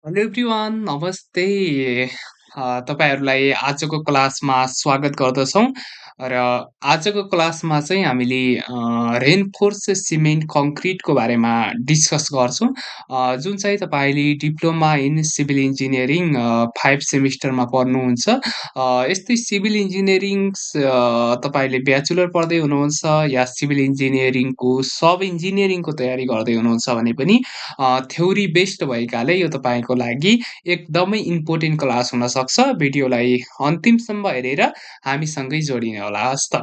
Hello everyone नमस्ते। तपाईँहरूलाई आजको क्लासमा स्वागत गर्दछौँ र आजको क्लासमा चाहिँ हामीले रेनफोर्स सिमेन्ट कङ्क्रिटको बारेमा डिस्कस गर्छौँ, जुन चाहिँ तपाईँले डिप्लोमा इन सिभिल इन्जिनियरिङ 5 सेमिस्टरमा पढ्नुहुन्छ। यस्तै सिभिल इन्जिनियरिङ तपाईँले ब्याचलर पढ्दै हुनुहुन्छ या सिभिल इन्जिनियरिङको सब इन्जिनियरिङको तयारी गर्दै हुनुहुन्छ भने पनि थ्योरी बेस्ड भएकाले यो तपाईँको लागि एकदमै इम्पोर्टेन्ट क्लास हुनसक्छ। भिडियोलाई अन्तिमसम्म हेरेर हामीसँगै जोडिने होला। हस्त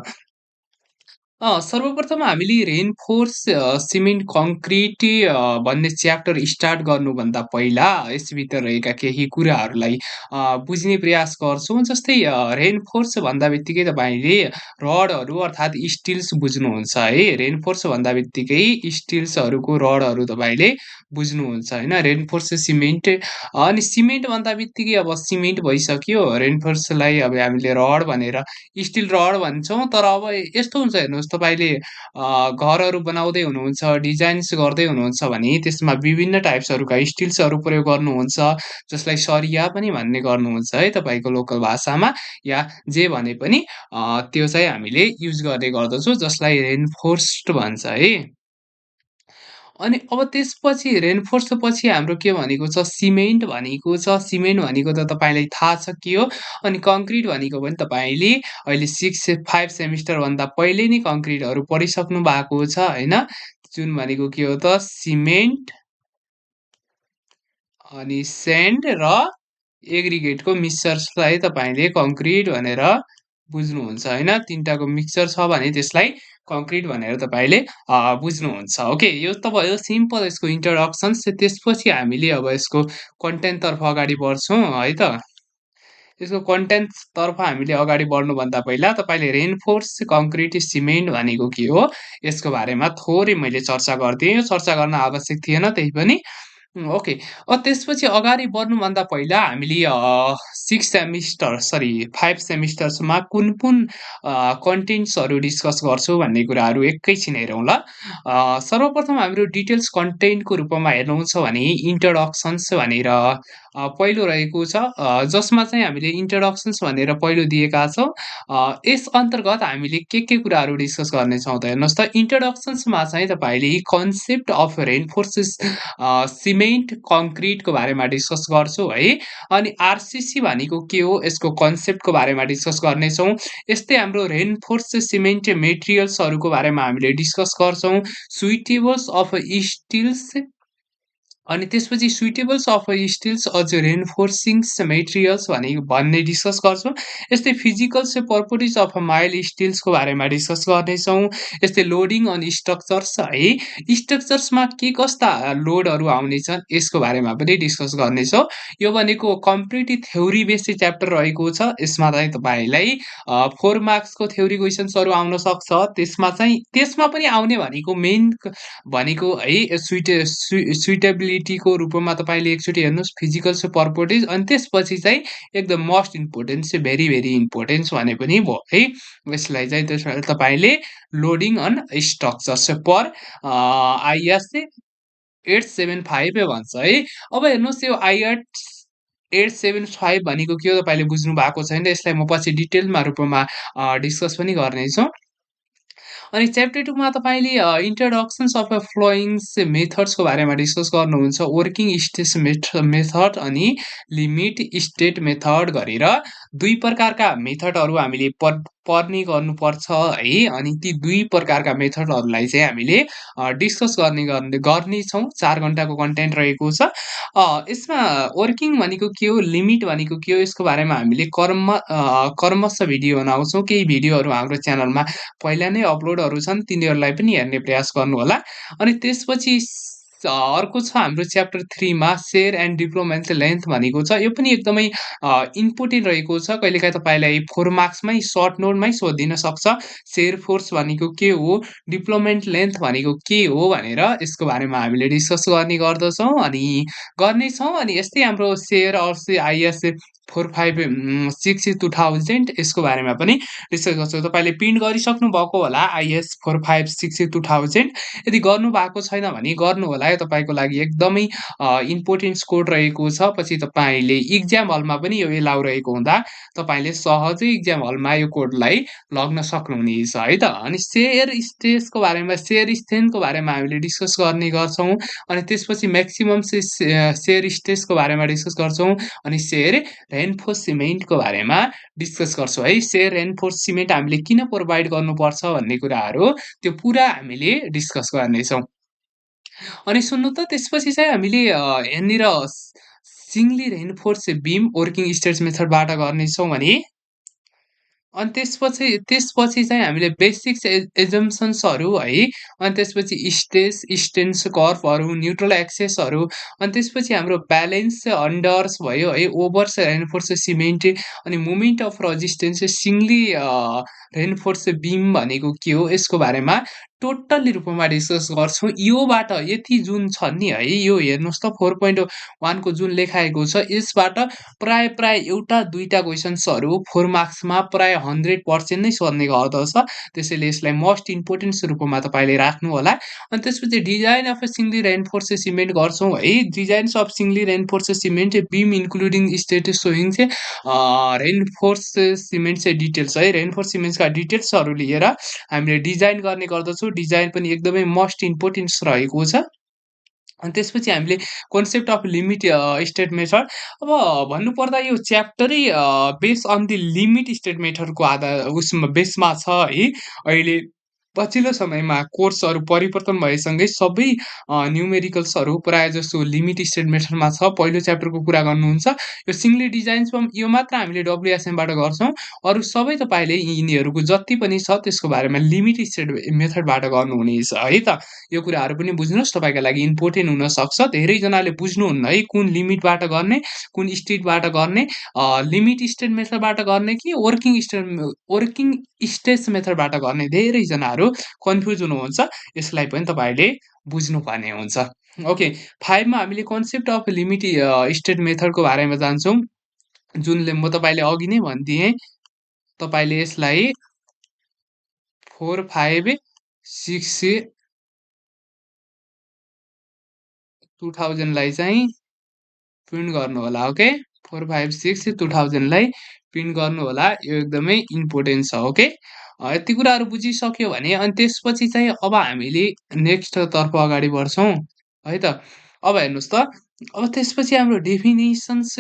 सर्वप्रथम हामीले रेनफोर्स सिमेन्ट कङ्क्रिट भन्ने च्याप्टर स्टार्ट गर्नुभन्दा पहिला यसभित्र रहेका केही कुराहरूलाई बुझ्ने प्रयास गर्छौँ। जस्तै रेनफोर्स भन्दा बित्तिकै तपाईँले रडहरू अर्थात् स्टिल्स बुझ्नुहुन्छ है। रेनफोर्स भन्दा बित्तिकै स्टिल्सहरूको रडहरू तपाईँले बुझ्नुहुन्छ होइन। रेनफोर्स सिमेन्ट अनि सिमेन्ट भन्दा बित्तिकै अब सिमेन्ट भइसक्यो, रेनफोर्सलाई अब हामीले रड भनेर स्टिल रड भन्छौँ। तर अब यस्तो हुन्छ हेर्नुहोस्, तपाईँले घरहरू बनाउँदै हुनुहुन्छ, डिजाइन्स गर्दै हुनुहुन्छ भने त्यसमा विभिन्न टाइप्सहरूका स्टिल्सहरू प्रयोग गर्नुहुन्छ, जसलाई सरिया पनि भन्ने गर्नुहुन्छ है तपाईँको लोकल भाषामा, या जे भने पनि त्यो चाहिँ हामीले युज गर्ने गर्दछौँ, जसलाई रेनफोर्स्ड भन्छ है। अनि अब त्यसपछि रेनफोर्स पछि हाम्रो के भनेको छ, सिमेन्ट भनेको छ। सिमेन्ट भनेको त तपाईँलाई थाहा छ के हो। अनि कङ्क्रिट भनेको पनि तपाईँले अहिले 5 सेमिस्टरभन्दा पहिले नै कङ्क्रिटहरू पढिसक्नु भएको छ होइन। जुन भनेको के हो त, सिमेन्ट अनि सेन्ड र एग्रिगेटको मिक्सचरलाई तपाईँले कङ्क्रिट भनेर बुझ्नुहुन्छ होइन। तिनटाको मिक्सचर छ भने त्यसलाई कङ्क्रिट भनेर तपाईँले बुझ्नुहुन्छ। ओके, यो त भयो सिम्पल यसको इन्ट्रोडक्सन्स। त्यसपछि हामीले अब यसको कन्टेन्टतर्फ अगाडि बढ्छौँ है त। यसको कन्टेन्टतर्फ हामीले अगाडि बढ्नुभन्दा पहिला तपाईँले रेनफोर्स कङ्क्रिट सिमेन्ट भनेको के हो यसको बारेमा थोरै मैले चर्चा गरिदिएँ। यो चर्चा गर्न आवश्यक थिएन, त्यही पनि ओके। त्यसपछि अगाडि बढ्नुभन्दा पहिला हामीले 5 सेमिस्टर्समा कुन कुन कन्टेन्ट्सहरू डिस्कस गर्छौँ भन्ने कुराहरू एकैछिन हेरौँ ल। सर्वप्रथम हाम्रो डिटेल्स कन्टेन्टको रूपमा हेर्नुहुन्छ भने इन्ट्रोडक्सन्स भनेर पहिलो रहेको छ, जसमा चाहिँ हामीले इन्ट्रोडक्सन्स भनेर पहिलो दिएका छौँ। यस अन्तर्गत हामीले के कुराहरू डिस्कस गर्नेछौँ त हेर्नुहोस् त। इन्ट्रोडक्सन्समा चाहिँ तपाईँले कन्सेप्ट अफ रेनफोर्सेस सिमेन्ट कङ्क्रिटको बारेमा डिस्कस गर्छौँ है। अनि आरसिसी भनेको के हो यसको कन्सेप्टको बारेमा डिस्कस गर्नेछौँ। यस्तै हाम्रो रेनफोर्स सिमेन्ट मेटेरियल्सहरूको बारेमा हामीले डिस्कस गर्छौँ। सुइटेबल्स अफ स्टिल्स अनि त्यसपछि सुइटेबल्स अफ स्टिल्स अझ रेनफोर्सिङ्स मेटेरियल्स भन्ने डिस्कस गर्छौँ। यस्तै फिजिकल्स प्रपर्टिज अफ माइल स्टिल्सको बारेमा डिस्कस गर्नेछौँ। यस्तै लोडिङ अनि स्ट्रक्चर्स है, स्ट्रक्चर्समा के कस्ता लोडहरू आउनेछन् यसको बारेमा पनि डिस्कस गर्नेछौँ। यो भनेको कम्प्लिटली थ्योरी बेस्ड च्याप्टर रहेको छ। यसमा चाहिँ तपाईँलाई 4 मार्क्सको थ्योरी क्वेसन्सहरू आउन सक्छ। त्यसमा पनि आउने भनेको मेन भनेको है सुइटेबिलिटीको रूपमा तपाईँले एकचोटि हेर्नुहोस् फिजिकल्स प्रपर्टिज, अनि त्यसपछि चाहिँ एकदम मोस्ट इम्पोर्टेन्ट चाहिँ भेरी भेरी इम्पोर्टेन्स भने पनि भयो है। यसलाई चाहिँ त्यसमा तपाईँले loading on structures per IS 875 भन्छ है। अब हेर्नुहोस् यो आइएस 875 भनेको के हो तपाईँले बुझ्नु भएको छैन, यसलाई म पछि डिटेलमा रूपमा डिस्कस पनि गर्नेछु। अनि च्याप्टर 2 मा तपाईँले इन्ट्रोडक्सन्स अफ फ्लोइङ्स मेथड्सको बारेमा डिस्कस गर्नुहुन्छ। वर्किङ स्टेट मेथड अनि लिमिट स्टेट मेथड गरेर दुई प्रकारका मेथडहरू हामीले पढ्ने गर्नुपर्छ है। अनि ती दुई प्रकारका मेथडहरूलाई चाहिँ हामीले डिस्कस गर्नेछौँ। 4 घण्टाको कन्टेन्ट रहेको छ। यसमा वर्किङ भनेको के हो, लिमिट भनेको के हो, यसको बारेमा हामीले क्रमशः भिडियो बनाउँछौँ। केही भिडियोहरू हाम्रो च्यानलमा पहिला नै अपलोडहरू छन्, तिनीहरूलाई पनि हेर्ने प्रयास गर्नुहोला। अनि त्यसपछि अर्को छ हाम्रो च्याप्टर 3 मा सेयर एन्ड डिप्लोमेन्ट लेन्थ भनेको छ। यो पनि एकदमै इम्पोर्टेन्ट रहेको छ। कहिलेकाहीँ तपाईँलाई 4 मार्क्समै सर्ट नोटमै सोधिन सक्छ। सेयर फोर्स भनेको के हो, डिप्लोमेन्ट लेन्थ भनेको के हो भनेर यसको बारेमा हामीले डिस्कस गर्ने गर्दछौँ अनि गर्नेछौँ। अनि यस्तै हाम्रो सेयर अल्सो आइएस 4566 यसको बारेमा पनि डिस्कस गर्छौँ। तपाईँले प्रिन्ट गरिसक्नु भएको होला IS 4566 यदि गर्नुभएको छैन भने गर्नु होला। यो तपाईँको लागि एकदमै इम्पोर्टेन्स कोड रहेको छ। पछि तपाईँले इक्जाम हलमा पनि यो एलाउ रहेको हुँदा तपाईँले सहजै इक्जाम हलमा यो कोडलाई लग्न सक्नुहुनेछ है त। अनि सेयर स्टेजको बारेमा, सेयर स्ट्रेन्थको बारेमा हामीले डिस्कस गर्ने गर्छौँ। अनि त्यसपछि म्याक्सिमम सेयर स्टेजको बारेमा डिस्कस गर्छौँ। अनि सेयर रेन्फोर्समेन्टको बारेमा डिस्कस गर्छौँ है। सेयर रेन्फोर्समेन्ट हामीले किन प्रोभाइड गर्नुपर्छ भन्ने कुराहरू त्यो पुरा हामीले डिस्कस गर्नेछौँ। अनि सुन्नु त त्यसपछि चाहिँ हामीले यहाँनिर सिङ्गली रेन्फोर्स बिम वर्किङ स्टेज मेथडबाट गर्नेछौँ भने अनि त्यसपछि चाहिँ हामीले बेसिक्स एजम्पसन्सहरू है, अनि त्यसपछि स्टेज, स्टेन्स कर्भहरू, न्युट्रल एक्सेसहरू, अनि त्यसपछि हाम्रो ब्यालेन्स अन्डर्स भयो है, ओभर्स रेन्फोर्स सिमेन्ट, अनि मुभमेन्ट अफ रेजिस्टेन्स, सिङ्गली रेन्फोर्स बिम भनेको के हो यसको बारेमा टोटल्ली रूपमा डिस्कस गर्छौँ। योबाट यति जुन छ नि है, यो हेर्नुहोस् त 4.1 को जुन लेखाएको छ यसबाट प्राय एउटा दुईटा क्वेसन्सहरू 4 मार्क्समा प्राय 100% नै सोध्ने गर्दछ। त्यसैले यसलाई मोस्ट इम्पोर्टेन्ट रूपमा तपाईँले राख्नु होला। अनि त्यसपछि design of singly reinforced cement गर्छौँ है। Designs of singly reinforced cement beam including status showing चाहिँ रेन्फोर्स सिमेन्ट चाहिँ डिटेल्स है, रेन्फोर्स सिमेन्ट्सका डिटेल्सहरू लिएर हामीले डिजाइन गर्ने गर्दछौँ। डिजाइन पनि एकदमै मोस्ट इम्पोर्टेन्स रहेको छ। अनि त्यसपछि हामीले concept of limit state method, अब भन्नुपर्दा यो च्याप्टरै base on the limit state मेथडको उसमा बेसमा छ है। अहिले पछिल्लो समयमा कोर्सहरू परिवर्तन भएसँगै सबै न्युमेरिकल्सहरू प्रायः जसो लिमिट स्टेट मेथडमा छ। पहिलो च्याप्टरको कुरा गर्नुहुन्छ, यो सिङ्गली डिजाइन्स यो मात्र हामीले WSM-बाट गर्छौँ। अरू सबै तपाईँले यिनीहरूको जति पनि छ त्यसको बारेमा लिमिट स्टेट मेथडबाट गर्नुहुनेछ है त। यो कुराहरू पनि बुझ्नुहोस्, तपाईँका लागि इम्पोर्टेन्ट हुनसक्छ। धेरैजनाले बुझ्नुहुन्न है कुन लिमिटबाट गर्ने, कुन स्टेटबाट गर्ने, लिमिट स्टेट मेथडबाट गर्ने कि वर्किङ स्टेज मेथडबाट गर्ने, धेरैजनाहरू कन्फ्युज हुनुहुन्छ। यसलाई पनि तपाईँले बुझ्नुपर्ने हुन्छ। ओके, 5 मा हामीले कन्सेप्ट अफ लिमिट स्टेट मेथडको बारेमा जान्छौँ, जुनले म तपाईँले अघि नै भनिदिएँ। तपाईँले यसलाई 4, 5, 6 2000 लाई चाहिँ प्रिन्ट गर्नु होला। ओके, 4, 5, 6 2000 लाई प्रिन्ट गर्नु होला। यो एकदमै इम्पोर्टेन्ट छ। ओके, यति कुराहरू बुझिसक्यो भने अनि त्यसपछि चाहिँ अब हामीले नेक्स्ट तर्फ अगाडि बढ्छौँ है त। अब हेर्नुहोस् त, अब त्यसपछि हाम्रो definitions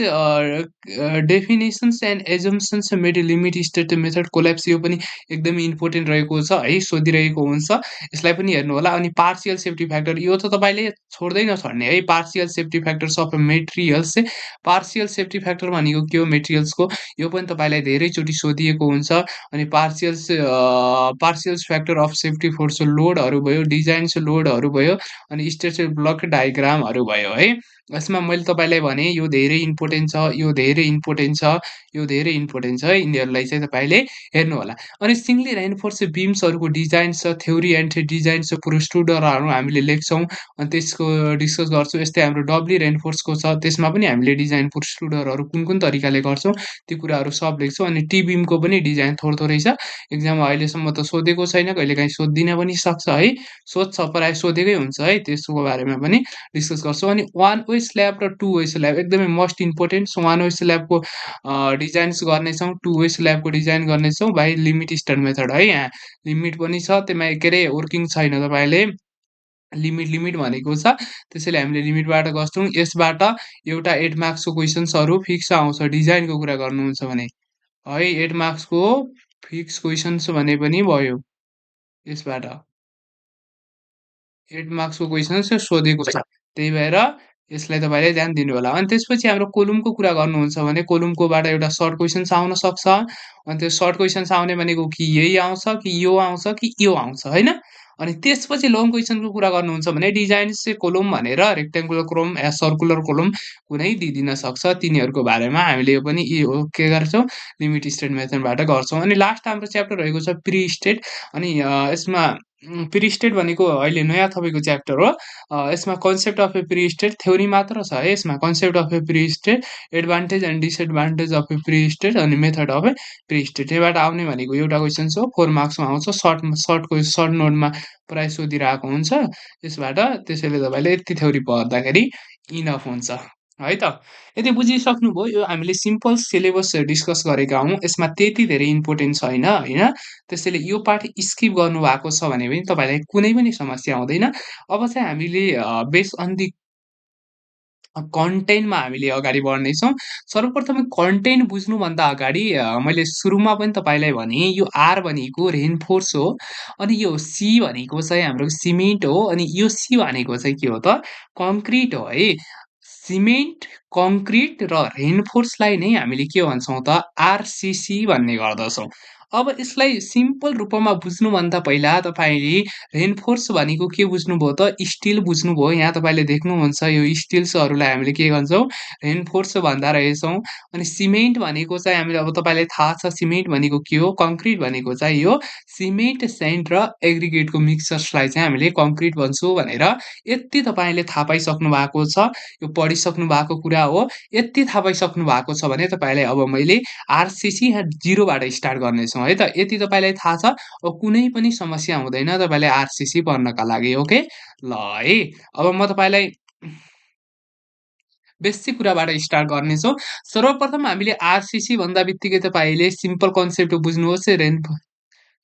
and assumptions made limit state method collapse, यो पनि एकदमै इम्पोर्टेन्ट रहेको छ है, सोधिरहेको हुन्छ। यसलाई पनि हेर्नु होला। अनि पार्सियल सेफ्टी फ्याक्टर, यो त तपाईँले छोड्दै नछोड्ने है। Partial safety factors of materials, partial safety factor भनेको के हो मेटेरियल्सको, यो पनि तपाईँलाई धेरैचोटि सोधिएको हुन्छ। अनि पार्सियल्स फ्याक्टर अफ सेफ्टी फोर्स लोडहरू भयो, डिजाइन्स लोडहरू भयो, अनि स्ट्रेचर ब्लक डायग्रामहरू भयो है। यसमा मैले तपाईँलाई भने यो धेरै इम्पोर्टेन्ट छ, यो धेरै इम्पोर्टेन्ट छ, यो धेरै इम्पोर्टेन्ट छ है। यिनीहरूलाई चाहिँ तपाईँले हेर्नु होला। अनि सिङ्गली रेन्फोर्स बिम्सहरूको डिजाइन छ, थ्योरी एन्ड डिजाइन्स प्रोसिड्युरहरू हामीले लेख्छौँ। अनि त्यसको डिस्कस गर्छौँ। यस्तै हाम्रो डब्ली रेन्फोर्सको छ, त्यसमा पनि हामीले डिजाइन प्रोसिड्युरहरू कुन कुन तरिकाले गर्छौँ त्यो कुराहरू सब लेख्छौँ। अनि टी बिमको पनि डिजाइन थोरै छ। एक्जाममा अहिलेसम्म त सोधेको छैन, कहिलेकाहीँ सोधिदिन पनि सक्छ है, सोध्छ, प्रायः सोधेकै हुन्छ है। त्यसको बारेमा पनि डिस्कस गर्छौँ। अनि 1 वे स्ल्याब र 2 वे स्ल्याब एकदमै मोस्ट इम्पोर्टेन्ट। 1 वे स्ल्याबको डिजाइन्स गर्नेछौँ, 2 वे स्ल्याबको डिजाइन गर्नेछौँ बाइ लिमिट स्टेट मेथड है। यहाँ लिमिट पनि छ, त्यसमा के अरे वर्किङ छैन, तपाईँले लिमिट भनेको छ, त्यसैले हामीले लिमिटबाट गर्छौँ। यसबाट एउटा 8 मार्क्सको क्वेसन्सहरू फिक्स आउँछ, डिजाइनको कुरा गर्नुहुन्छ भने है। 8 मार्क्सको फिक्स क्वेसन्स भने पनि भयो। यसबाट 8 मार्क्सको क्वेसन्स सोधेको छ, त्यही भएर यसलाई तपाईँले ध्यान दिनु होला। अनि त्यसपछि हाम्रो कोलुमको कुरा गर्नुहुन्छ भने कोलुमकोबाट एउटा सर्ट क्वेसन्स आउन सक्छ। अनि त्यो सर्ट क्वेसन्स आउने भनेको कि यही आउँछ कि यो आउँछ कि यो आउँछ होइन। अनि त्यसपछि लङ क्वेसनको कुरा गर्नुहुन्छ भने डिजाइन्स कोलुम भनेर रेक्टेङ्गुलर कोलुम या सर्कुलर कोलुम कुनै दिदिन सक्छ। तिनीहरूको बारेमा हामीले यो पनि के गर्छौँ, लिमिट स्टेट मेथडबाट गर्छौँ। अनि लास्ट हाम्रो च्याप्टर रहेको छ प्री स्टेट। अनि यसमा प्रिस्टेट भनेको अहिले नयाँ थपेको च्याप्टर हो। यसमा concept of a prestress theory मात्र छ है यसमा। Concept of a prestress, advantage and disadvantage of a prestress अनि मेथड अफ ए प्रिस्टेट। यहाँबाट आउने भनेको एउटा क्वेसन हो, 4 मार्क्समा आउँछ। सर्ट नोटमा प्राय सोधिरहेको हुन्छ यसबाट। त्यसैले तपाईँले यति थ्योरी पढ्दाखेरि इनफ हुन्छ है त। यदि बुझिसक्नुभयो, यो हामीले सिम्पल सिलेबस डिस्कस गरेका हौँ। यसमा त्यति धेरै इम्पोर्टेन्ट छैन होइन। त्यसैले यो पाठ स्किप गर्नुभएको छ भने पनि तपाईँलाई कुनै पनि समस्या हुँदैन। अब चाहिँ हामीले बेस अन दि कन्टेन्टमा हामीले अगाडि बढ्नेछौँ। सर्वप्रथम कन्टेन्ट बुझ्नुभन्दा अगाडि मैले सुरुमा पनि तपाईँलाई भनेँ, यो आर भनेको रेनफोर्स हो, अनि यो सी भनेको चाहिँ हाम्रो सिमेन्ट हो, अनि यो सी भनेको चाहिँ के हो त? कङ्क्रिट हो है। सिमेन्ट, कङ्क्रिट र रेनफोर्सलाई नै हामीले के भन्छौँ त? आरसिसी भन्ने गर्दछौँ। अब यसलाई सिम्पल रूपमा बुझ्नुभन्दा पहिला तपाईँले रेनफोर्स भनेको के बुझ्नुभयो त? स्टिल बुझ्नुभयो। यहाँ तपाईँले देख्नुहुन्छ यो स्टिल्सहरूलाई हामीले के भन्छौँ? रेनफोर्स भन्दा रहेछौँ। अनि सिमेन्ट भनेको चाहिँ हामीले, अब तपाईँलाई थाहा छ सिमेन्ट भनेको के हो? कङ्क्रिट भनेको चाहिँ यो सिमेन्ट, सेन्ड र एग्रिगेटको मिक्सचर्सलाई चाहिँ हामीले कङ्क्रिट भन्छौँ भनेर यति तपाईँले थाहा पाइसक्नु भएको छ। यो पढिसक्नु भएको कुरा हो। यति थाहा पाइसक्नु भएको छ भने तपाईँलाई अब मैले आरसिसी 0 बाट स्टार्ट गर्नेछौँ है त। यति तपाईँलाई थाहा छ, अब कुनै पनि समस्या हुँदैन तपाईँलाई आरसिसी पढ्नका लागि। ओके ल है। अब म तपाईँलाई बेसिक कुराबाट स्टार्ट गर्नेछौँ। सर्वप्रथम हामीले आरसिसी भन्दा बित्तिकै तपाईँले सिम्पल कन्सेप्ट बुझ्नुहोस्।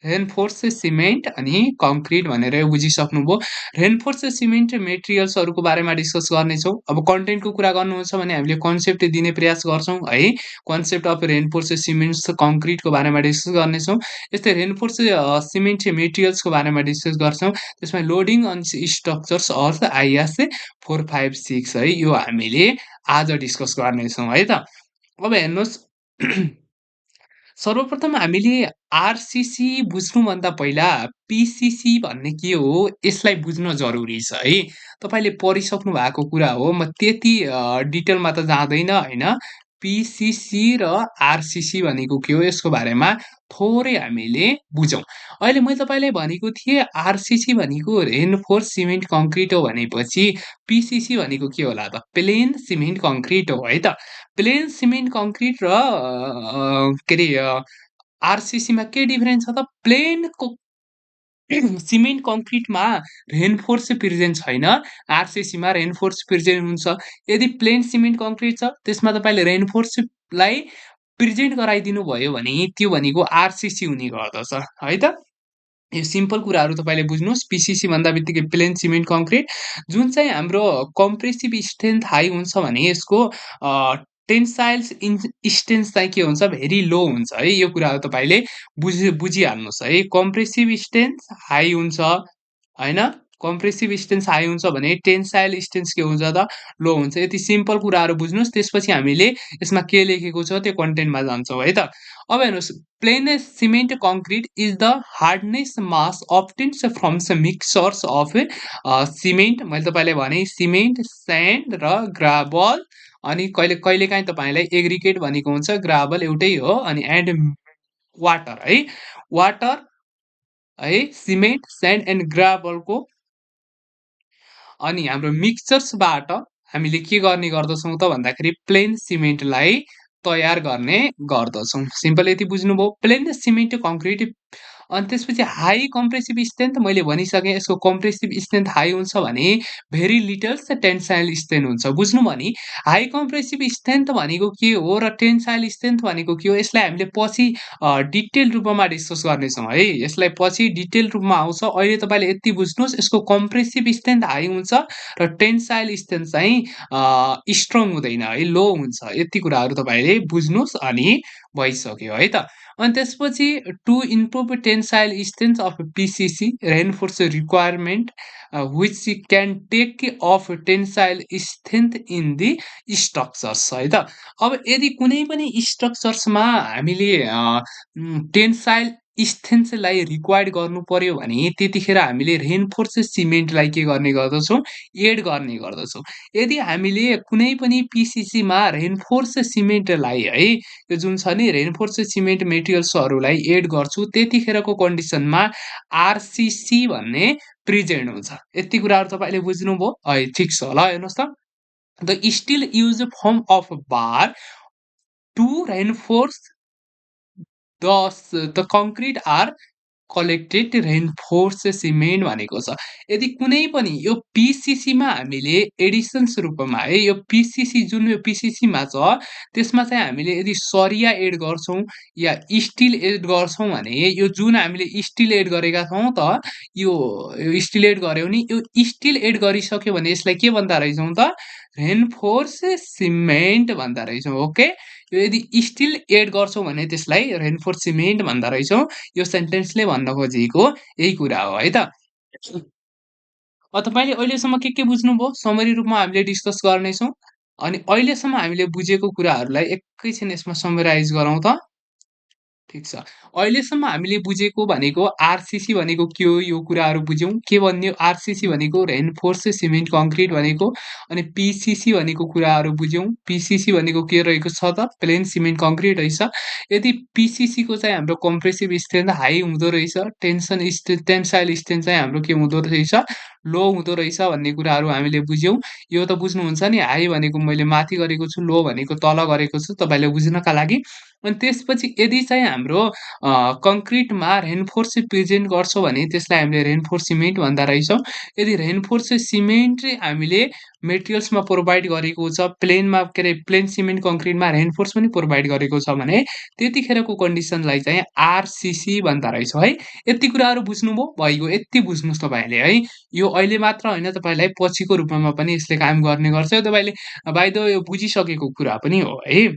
रेनफोर्स सिमेन्ट अनि कङ्क्रिट भनेर बुझिसक्नुभयो। रेनफोर्स सिमेन्ट मेटेरियल्सहरूको बारेमा डिस्कस गर्नेछौँ। अब कन्टेन्टको कुरा गर्नुहुन्छ भने हामीले कन्सेप्ट दिने प्रयास गर्छौँ है। कन्सेप्ट अफ रेनफोर्स सिमेन्ट्स कङ्क्रिटको बारेमा डिस्कस गर्नेछौँ। यस्तै रेनफोर्स सिमेन्ट मेटेरियल्सको बारेमा डिस्कस गर्छौँ। त्यसमा loading on structures of IS 456 है, यो हामीले आज डिस्कस गर्नेछौँ है त। अब हेर्नुहोस्, सर्वप्रथम हामीले आरसिसी बुझ्नुभन्दा पहिला पिसिसी भन्ने के हो यसलाई बुझ्न जरुरी छ है। तपाईँले पढिसक्नु भएको कुरा हो, म त्यति डिटेलमा त जाँदैन होइन। पिसिसी र आरसिसी भनेको के हो यसको बारेमा थोरै हामीले बुझौँ। अहिले मैले तपाईँलाई भनेको थिएँ आरसिसी भनेको रेनफोर्स सिमेन्ट कङ्क्रिट हो भनेपछि पिसिसी भनेको के होला त? प्लेन सिमेन्ट कङ्क्रिट हो है त। प्लेन सिमेन्ट कङ्क्रिट र के अरे आरसिसीमा के डिफरेन्स छ त? प्लेनको सिमेन्ट कङ्क्रिटमा रेनफोर्स प्रेजेन्ट छैन, आरसिसीमा रेनफोर्स प्रेजेन्ट हुन्छ। यदि प्लेन सिमेन्ट कङ्क्रिट छ त्यसमा तपाईँले रेनफोर्सलाई प्रेजेन्ट गराइदिनु भयो भने त्यो भनेको आरसिसी हुने गर्दछ है त। यो सिम्पल कुराहरू तपाईँले बुझ्नुहोस्। पिसिसी भन्दा बित्तिकै प्लेन सिमेन्ट कङ्क्रिट, जुन चाहिँ हाम्रो कम्प्रेसिभ स्ट्रेन्थ हाई हुन्छ भने यसको टेन्साइल्स स्ट्रेन्थ चाहिँ के हुन्छ? भेरी लो हुन्छ है। यो कुराहरू तपाईँले बुझिहाल्नुहोस् है। कम्प्रेसिभ स्ट्रेन्थ हाई हुन्छ होइन। कम्प्रेसिभ स्ट्रेन्थ हाई हुन्छ भने टेन्साइल स्ट्रेन्थ के हुन्छ त? लो हुन्छ। यति सिम्पल कुराहरू बुझ्नुहोस्। त्यसपछि हामीले यसमा के लेखेको छ त्यो कन्टेन्टमा जान्छौँ है त। अब हेर्नुहोस्, plain cement concrete is the hardness mass obtains from mixtures of cement. मैले तपाईँलाई भने सिमेन्ट, स्यान्ड र ग्राभल, अनि कहिलेकाहीँ तपाईँलाई एग्रिगेट भनेको हुन्छ, ग्राभल एउटै हो, अनि एन्ड वाटर है। वाटर है, सिमेन्ट, स्यान्ड एन्ड ग्राभलको अनि हाम्रो मिक्सचर्सबाट हामीले के गर्ने गर्दछौँ त भन्दाखेरि प्लेन सिमेन्टलाई तयार गर्ने गर्दछौँ। सिम्पल यति बुझ्नुभयो। प्लेन सिमेन्ट कङ्क्रिट अनि त्यसपछि हाई कम्प्रेसिभ स्ट्रेन्थ मैले भनिसकेँ। यसको कम्प्रेसिभ स्ट्रेन्थ हाई हुन्छ भने भेरी लिटल टेन्साइल स्ट्रेन्थ हुन्छ। बुझ्नु भने हाई कम्प्रेसिभ स्ट्रेन्थ भनेको के हो र टेन्साइल स्ट्रेन्थ भनेको के हो यसलाई हामीले पछि डिटेल रूपमा डिस्कस गर्नेछौँ है। यसलाई पछि डिटेल रूपमा आउँछ। अहिले तपाईँले यति बुझ्नुहोस्, यसको कम्प्रेसिभ स्ट्रेन्थ हाई हुन्छ र टेन्साइल स्ट्रेन्थ चाहिँ स्ट्रङ हुँदैन है, लो हुन्छ। यति कुराहरू तपाईँले बुझ्नुहोस् अनि भइसक्यो है त। अनि त्यसपछि to improve tensile strength of PCC reinforce requirement which can take of tensile strength in the structures है त। अब यदि कुनै पनि स्ट्रक्चर्समा हामीले टेन्साइल स्ट्रेन्थलाई रिक्वायर्ड गर्नुपर्यो भने त्यतिखेर हामीले रेन्फोर्स सिमेन्टलाई के गर्ने गर्दछौँ, एड गर्ने गर्दछौँ। यदि हामीले कुनै पनि पिसिसीमा रेन्फोर्स सिमेन्टलाई है, यो जुन छ नि रेन्फोर्स सिमेन्ट मेटेरियल्सहरूलाई एड गर्छु, त्यतिखेरको कन्डिसनमा आरसिसी भन्ने प्रेजेन्ट हुन्छ। यति कुराहरू तपाईँले बुझ्नुभयो? है ठिक छ ल हेर्नुहोस् त। The steel use form of bar to reinforce the concrete are collected reinforced cement भनेको छ। यदि कुनै पनि यो पिसिसीमा हामीले एडिसन्स रूपमा है, यो पिसिसी जुन यो पिसिसीमा छ त्यसमा चाहिँ हामीले यदि सरिया एड गर्छौँ या स्टिल एड गर्छौँ भने यो जुन हामीले स्टिल एड गरेका छौँ त यो स्टिल एड गऱ्यौँ नि, यो स्टिल एड गरिसक्यो भने यसलाई के भन्दा रहेछौँ त, रेन्फोर्स सिमेन्ट भन्दा रहेछौँ। ओके, यो यदि स्टिल एड गर्छौँ भने त्यसलाई रेन्फोर्स सिमेन्ट भन्दा रहेछौँ। यो सेन्टेन्सले भन्न खोजेको यही कुरा हो है त। तपाईँले अहिलेसम्म के बुझ्नुभयो? समरी रूपमा हामीले डिस्कस गर्नेछौँ। अनि अहिलेसम्म हामीले बुझेको कुराहरूलाई एकैछिन यसमा समराइज गरौँ त। ठिक छ। अहिलेसम्म हामीले बुझेको भनेको आरसिसी भनेको के हो, यो कुराहरू बुझ्यौँ। के भन्यो आरसिसी भनेको रेन्फोर्स सिमेन्ट कङ्क्रिट भनेको, अनि पिसिसी भनेको कुराहरू बुझ्यौँ। पिसिसी भनेको के रहेको छ त, प्लेन सिमेन्ट कङ्क्रिट रहेछ। यदि पिसिसीको चाहिँ हाम्रो कम्प्रेसिभ स्ट्रेन्थ हाई हुँदो रहेछ, टेन्साइल स्ट्रेन्थ चाहिँ हाम्रो के हुँदो रहेछ, लो हुँदो रहेछ भन्ने कुराहरू हामीले बुझ्यौँ। यो त बुझ्नुहुन्छ नि, हाई भनेको मैले माथि गरेको छु, लो भनेको तल गरेको छु तपाईँले बुझ्नका लागि। अनि त्यसपछि यदि चाहिँ हाम्रो कङ्क्रिटमा रेन्फोर्स प्रेजेन्ट गर्छौँ भने त्यसलाई हामीले रेन्फोर्स सिमेन्ट भन्दा रहेछौँ। यदि रेन्फोर्स सिमेन्ट हामीले मेटेरियल्समा प्रोभाइड गरेको छ, प्लेनमा के अरे प्लेन सिमेन्ट कङ्क्रिटमा रेन्फोर्स पनि प्रोभाइड गरेको छ भने त्यतिखेरको कन्डिसनलाई चाहिँ आरसिसी भन्दा रहेछौँ है। यति कुराहरू बुझ्नुभयो? भइगयो, यति बुझ्नुहोस् तपाईँले है। यो अहिले मात्र होइन, तपाईँलाई पछिको रूपमा पनि यसले काम गर्ने गर्छ। यो तपाईँले बाइ द वे यो बुझिसकेको कुरा पनि हो है।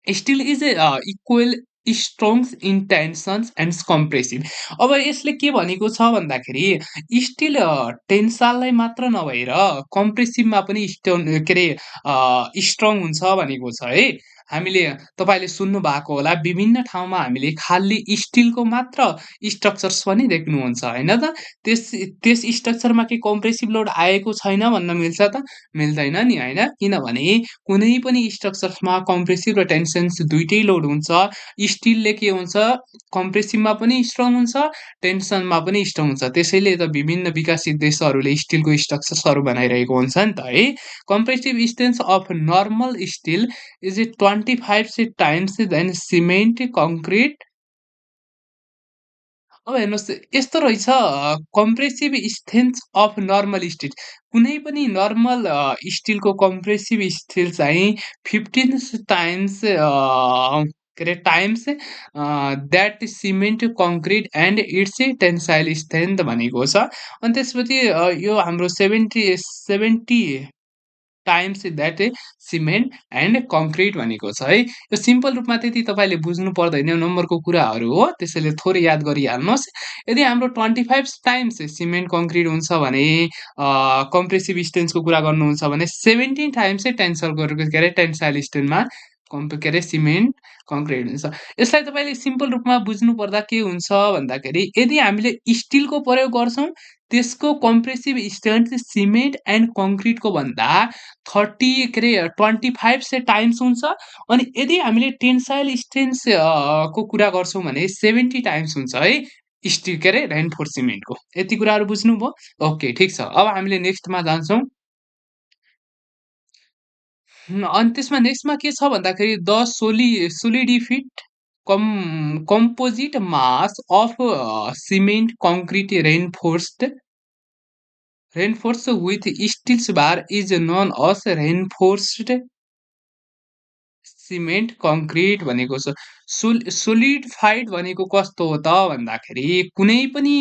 Steel is equal strongs in tensions and compressive. अब यसले के भनेको छ भन्दाखेरि स्टिल टेन्साललाई मात्र नभएर कम्प्रेसिभमा पनि के अरे स्ट्रङ हुन्छ भनेको छ है। हामीले तपाईँले सुन्नु भएको होला, विभिन्न ठाउँमा हामीले खाली स्टिलको मात्र स्ट्रक्चर्स पनि देख्नुहुन्छ होइन त। त्यस त्यस स्ट्रक्चरमा के कम्प्रेसिभ लोड आएको छैन भन्न मिल्छ त, मिल्दैन नि होइन। किनभने कुनै पनि स्ट्रक्चर्समा कम्प्रेसिभ र टेन्सन्स दुइटै लोड हुन्छ। स्टिलले के हुन्छ, कम्प्रेसिभमा पनि स्ट्रङ हुन्छ, टेन्सनमा पनि स्ट्रङ हुन्छ। त्यसैले त विभिन्न विकसित देशहरूले स्टिलको स्ट्रक्चर्सहरू बनाइरहेको हुन्छ नि त है। Compressive strength of normal steel is 25 times than cement concrete. अब हेर्नुहोस् यस्तो रहेछ, compressive strength of normal steel, कुनै पनि नर्मल स्टिलको कम्प्रेसिभ स्टिल चाहिँ 15 टाइम्स के अरे times that cement concrete and it's tensile strength भनेको छ। अनि त्यसपछि यो हाम्रो 70 times that cement and concrete भनेको छ है। यो सिम्पल रूपमा त्यति तपाईँले बुझ्नु पर्दैन, नम्बरको कुराहरू हो, त्यसैले थोरै याद गरिहाल्नुहोस्। यदि हाम्रो 25 टाइम्स सिमेन्ट कङ्क्रिट हुन्छ भने कम्प्रेसिभ स्ट्रेन्थको कुरा गर्नुहुन्छ भने 17 टाइम्स चाहिँ के अरे टेन्साइल स्ट्रेन्थमा के अरे सिमेन्ट कङ्क्रिट हुन्छ। यसलाई तपाईँले सिम्पल रूपमा बुझ्नु पर्दा के हुन्छ भन्दाखेरि यदि हामीले स्टिलको प्रयोग गर्छौँ त्यसको कम्प्रेसिभ स्ट्रेन्थ सिमेन्ट एन्ड कङ्क्रिटको भन्दा 30 के अरे 25 टाइम्स हुन्छ। अनि यदि हामीले टेन्साइल स्ट्रेन्थ को कुरा गर्छौँ भने 70 टाइम्स हुन्छ है स्टिल के अरे रेन्फोर्स सिमेन्टको। यति कुराहरू बुझ्नुभयो? ओके ठिक छ। अब हामीले नेक्स्टमा जान्छौँ। अनि त्यसमा नेक्स्टमा के छ भन्दाखेरि the solidified composite mass of cement concrete reinforced with steels bar is known as reinforced cement concrete भनेको छ। सोलिडिफाइड भनेको कस्तो हो त भन्दाखेरि कुनै पनि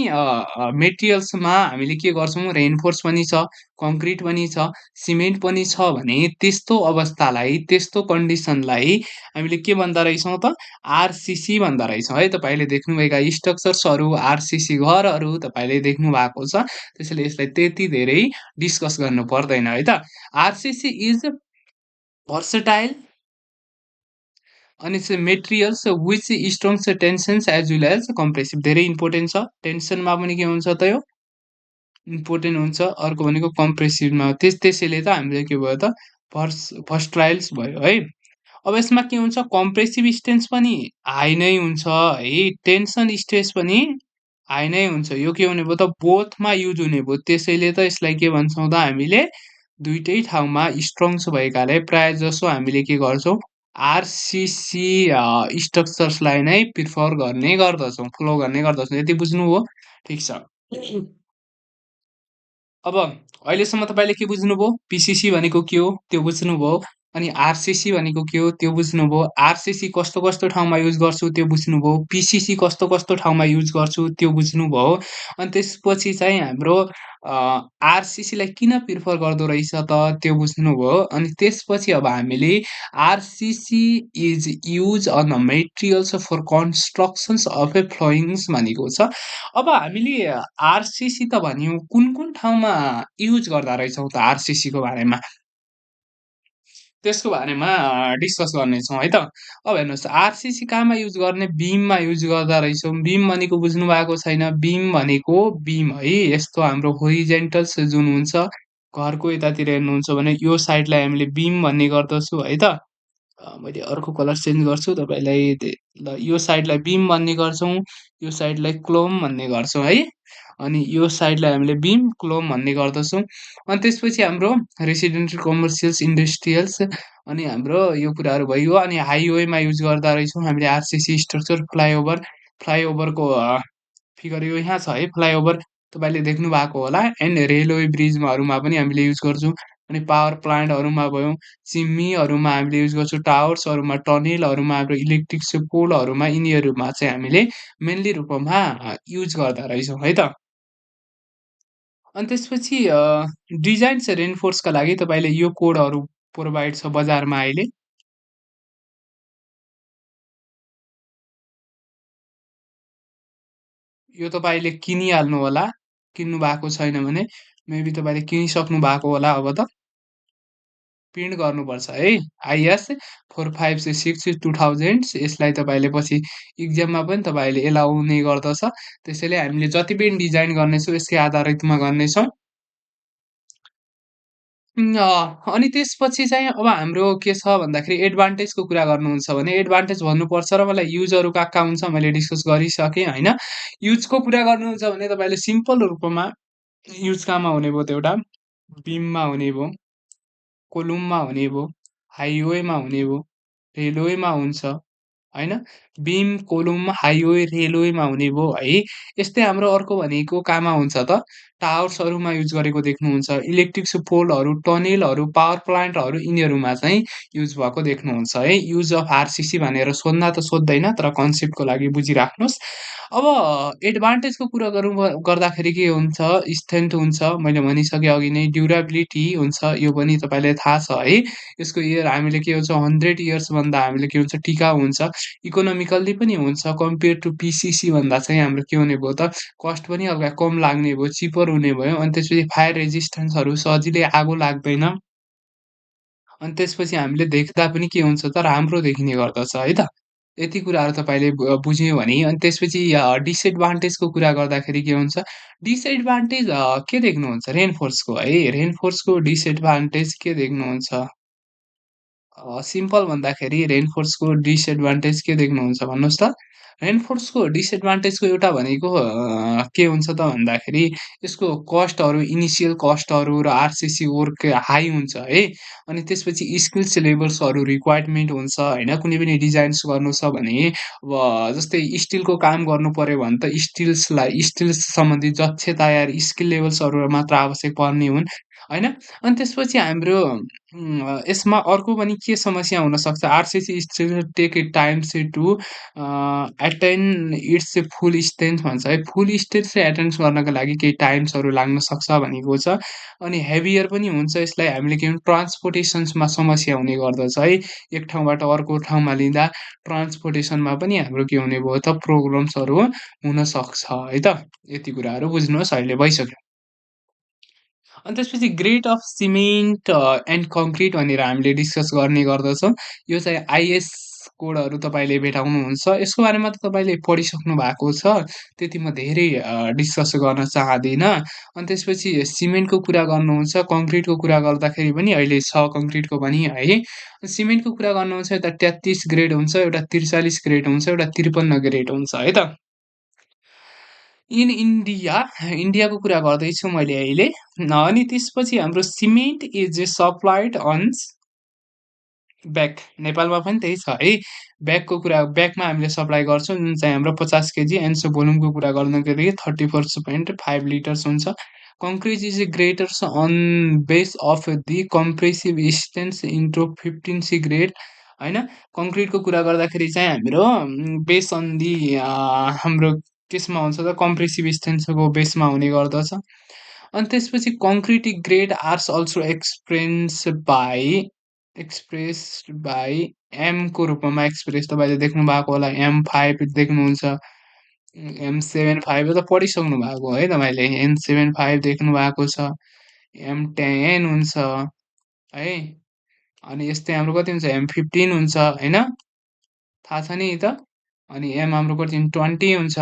मेटेरियल्समा हामीले के गर्छौँ, रेन्फोर्स पनि छ, कङ्क्रिट पनि छ, सिमेन्ट पनि छ भने त्यस्तो अवस्थालाई, त्यस्तो कन्डिसनलाई हामीले के भन्दा रहेछौँ त, आरसिसी भन्दा रहेछौँ है। तपाईँले देख्नुभएका स्ट्रक्चर्सहरू, आरसिसी घरहरू तपाईँले देख्नु भएको छ, त्यसैले यसलाई त्यति धेरै डिस्कस गर्नु पर्दैन है त। आरसिसी इज भर्सटाइल अनि चाहिँ materials which strongs tensions as well as compressive धेरै इम्पोर्टेन्ट छ। टेन्सनमा पनि के हुन्छ त यो इम्पोर्टेन्ट हुन्छ। अर्को भनेको कम्प्रेसिभमा त्यसैले त हामीले के भयो त फर्स्ट ट्रायल्स भयो है। अब यसमा के हुन्छ कम्प्रेसिभ स्ट्रेन्थ पनि हाई नै हुन्छ है, टेन्सन स्ट्रेस पनि हाई नै हुन्छ। यो के हुने भयो त बोथमा युज हुने भयो, त्यसैले त यसलाई के भन्छौँ त हामीले दुइटै ठाउँमा स्ट्रङ्स भएकाले प्राय जसो हामीले के गर्छौँ आरसिसी स्ट्रक्चर्सलाई नै प्रिफर गर्ने गर्दछौँ, फ्लो गर्ने गर्दछौँ। यति बुझ्नु हो? ठिक छ। अब अहिलेसम्म तपाईँले के बुझ्नुभयो? पिसिसी भनेको के हो त्यो बुझ्नुभयो। अनि आरसिसी भनेको के हो त्यो बुझ्नुभयो। आरसिसी कस्तो कस्तो ठाउँमा युज गर्छु त्यो बुझ्नुभयो। पिसिसी कस्तो कस्तो ठाउँमा युज गर्छु त्यो बुझ्नुभयो। अनि त्यसपछि चाहिँ हाम्रो आरसिसीलाई किन प्रिफर गर्दो रहेछ त त्यो बुझ्नुभयो। अनि त्यसपछि अब हामीले RCC is use on the materials for constructions of a floorings भनेको छ। अब हामीले आरसिसी त भन्यौँ, कुन कुन ठाउँमा युज गर्दा रहेछौँ त आरसिसीको बारेमा? त्यसको बारेमा डिस्कस गर्नेछौँ है त। अब हेर्नुहोस् आरसिसी कहाँमा युज गर्ने? बिममा युज गर्दा रहेछौँ। बिम भनेको बुझ्नु भएको छैन? बिम भनेको बिम है, यस्तो हाम्रो होरिजेन्टल्स जुन हुन्छ, घरको यतातिर हेर्नुहुन्छ भने यो साइडलाई हामीले बिम भन्ने गर्दछौँ है त। मैले अर्को कलर चेन्ज गर्छु तपाईँलाई ल यो साइडलाई बिम भन्ने गर्छौँ, यो साइडलाई क्लोम भन्ने गर्छौँ है। अनि यो साइडलाई हामीले बिम क्लोम भन्ने गर्दछौँ। अनि त्यसपछि हाम्रो रेसिडेन्सियल कमर्सियल्स इन्डस्ट्रियल्स अनि हाम्रो यो कुराहरू भइगयो। अनि हाइवेमा युज गर्दा रहेछौँ हामीले आरसिसी स्ट्रक्चर फ्लाइओभर। फ्लाइओभरको फिगर यो यहाँ छ है, फ्लाइओभर तपाईँले देख्नु भएको होला। एन्ड रेलवे ब्रिजमाहरूमा पनि हामीले युज गर्छौँ। अनि पावर प्लान्टहरूमा भयो, चिम्नीहरूमा हामीले युज गर्छौँ, टावर्सहरूमा, टनेलहरूमा, हाम्रो इलेक्ट्रिक पोलहरूमा, यिनीहरूमा चाहिँ हामीले मेनली रूपमा युज गर्दा रहेछौँ है त। अनि त्यसपछि डिजाइन चाहिँ रेनफोर्सका लागि तपाईँले यो कोडहरू प्रोभाइड छ बजारमा अहिले। यो तपाईँले किनिहाल्नु होला, किन्नु भएको छैन भने मेबी तपाईँले किनिसक्नु भएको होला अब त। प्रिन्ट गर्नुपर्छ है। आइएस 4566 2000 यसलाई तपाईँले पछि इक्जाममा पनि तपाईँले एलाउ हुने गर्दछ। त्यसैले हामीले जति पनि डिजाइन गर्नेछौँ यसकै आधारितमा गर्नेछौँ। अनि त्यसपछि चाहिँ अब हाम्रो के छ भन्दाखेरि एडभान्टेजको कुरा गर्नुहुन्छ भने एडभान्टेज भन्नुपर्छ र मलाई युजहरू कहाँ हुन्छ मैले डिस्कस गरिसकेँ होइन। युजको कुरा गर्नुहुन्छ भने तपाईँले सिम्पल रूपमा युज कहाँमा हुने भयो त एउटा बिममा हुने भयो, कोलुममा हुने भयो, हाइवेमा हुने भयो, रेलवेमा हुन्छ होइन। बिम, कोलुम, हाइवे, रेलवेमा हुने भयो है। यस्तै हाम्रो अर्को भनेको कहाँमा हुन्छ त टावर्सहरूमा युज गरेको देख्नुहुन्छ। इलेक्ट्रिक पोलहरू, टनेलहरू, पावर प्लान्टहरू यिनीहरूमा चाहिँ युज भएको देख्नुहुन्छ है। युज अफ आरसिसी भनेर सोध्दा त सोध्दैन तर कन्सेप्टको लागि बुझिराख्नुहोस्। अब एडभान्टेजको कुरा गर्दाखेरि के हुन्छ स्ट्रेन्थ हुन्छ, मैले भनिसकेँ अघि नै ड्युराबिलिटी हुन्छ, यो पनि तपाईँलाई थाहा छ है। यसको इयर हामीले के हुन्छ 100 इयर्स भन्दा हामीले के हुन्छ टिकाउ हुन्छ। इकोनोमिकल्ली पनि हुन्छ कम्पेयर टु पिसिसी भन्दा चाहिँ हाम्रो के हुने भयो त कस्ट पनि हल्का कम लाग्ने भयो, चिपर हुने भयो। अनि त्यसपछि फायर रेजिस्टेन्सहरू सजिलै आगो लाग्दैन। अनि त्यसपछि हामीले देख्दा पनि के हुन्छ त राम्रो देखिने गर्दछ है त। यति कुराहरू तपाईँले बुझ्यो भने अनि त्यसपछि डिसएडभान्टेजको कुरा गर्दाखेरि के हुन्छ? डिसएडभान्टेज के देख्नुहुन्छ रेनफोर्सको है, रेनफोर्सको डिसएडभान्टेज के देख्नुहुन्छ? सिम्पल भन्दाखेरि रेनफोर्सको डिसएडभान्टेज के देख्नुहुन्छ भन्नुहोस् त? रेनफोर्सको डिसएडभान्टेजको एउटा भनेको के हुन्छ त भन्दाखेरि यसको कस्टहरू इनिसियल कस्टहरू र आरसिसी वर्क हाई हुन्छ है। अनि त्यसपछि स्किल्स लेभल्सहरू रिक्वायरमेन्ट हुन्छ होइन। कुनै पनि डिजाइन्स गर्नु छ भने अब जस्तै स्टिलको काम गर्नु पर्यो भने त स्टिल्स सम्बन्धी दक्षता या स्किल लेभल्सहरू मात्र आवश्यक पर्ने हुन् होइन। अनि त्यसपछि हाम्रो यसमा अर्को पनि के समस्या हुनसक्छ RCC steel take it times to attain its full strength भन्छ है। फुल स्ट्रेन्थ चाहिँ एटेन्ड गर्नको लागि केही टाइम्सहरू लाग्न सक्छ भनेको छ। अनि हेभियर पनि हुन्छ, यसलाई हामीले के भन्छ ट्रान्सपोर्टेसन्समा समस्या हुने गर्दछ है। एक ठाउँबाट अर्को ठाउँमा लिँदा ट्रान्सपोर्टेसनमा पनि हाम्रो के हुने भयो त प्रब्लम्सहरू हुनसक्छ है त। यति कुराहरू बुझ्नुहोस् अहिले भइसक्यो। अनि त्यसपछि grade of cement and concrete भनेर हामीले डिस्कस गर्ने गर्दछौँ। यो चाहिँ आइएस कोडहरू तपाईँले भेटाउनुहुन्छ। यसको बारेमा त तपाईँले पढिसक्नु भएको छ। त्यति म धेरै डिस्कस गर्न चाहदिनँ। अनि त्यसपछि सिमेन्टको कुरा गर्नुहुन्छ, कङ्क्रिटको कुरा गर्दाखेरि पनि अहिले छ कङ्क्रिटको पनि है। सिमेन्टको कुरा गर्नुहुन्छ यता 33 ग्रेड हुन्छ, एउटा 43 ग्रेड हुन्छ, एउटा 53 ग्रेड हुन्छ है त। इन इन्डिया, इन्डियाको कुरा गर्दैछु मैले अहिले। अनि त्यसपछि हाम्रो cement is supplied on bag, नेपालमा पनि त्यही छ है। ब्यागमा हामीले सप्लाई गर्छौँ जुन चाहिँ हाम्रो 50 केजी एन्ड भोल्युमको कुरा गर्दाखेरि 34.5 लिटर्स हुन्छ। Concrete is greaters on base of the compressive strength into 15C grade होइन। कङ्क्रिटको कुरा गर्दाखेरि चाहिँ हाम्रो बेस अन दि हाम्रो केसमा हुन्छ त कम्प्रेसिभ स्ट्रेन्थको बेसमा हुने गर्दछ। अनि त्यसपछि concrete grade ares also expressed by एमको रूपमा एक्सप्रेस तपाईँले देख्नु भएको होला, M5 देख्नुहुन्छ, M75 त पढिसक्नु भएको है तपाईँले, M75 देख्नु भएको छ, M10 हुन्छ है। अनि यस्तै हाम्रो कति हुन्छ M15 हुन्छ होइन, थाहा छ नि त। अनि एम हाम्रो कति 20 हुन्छ।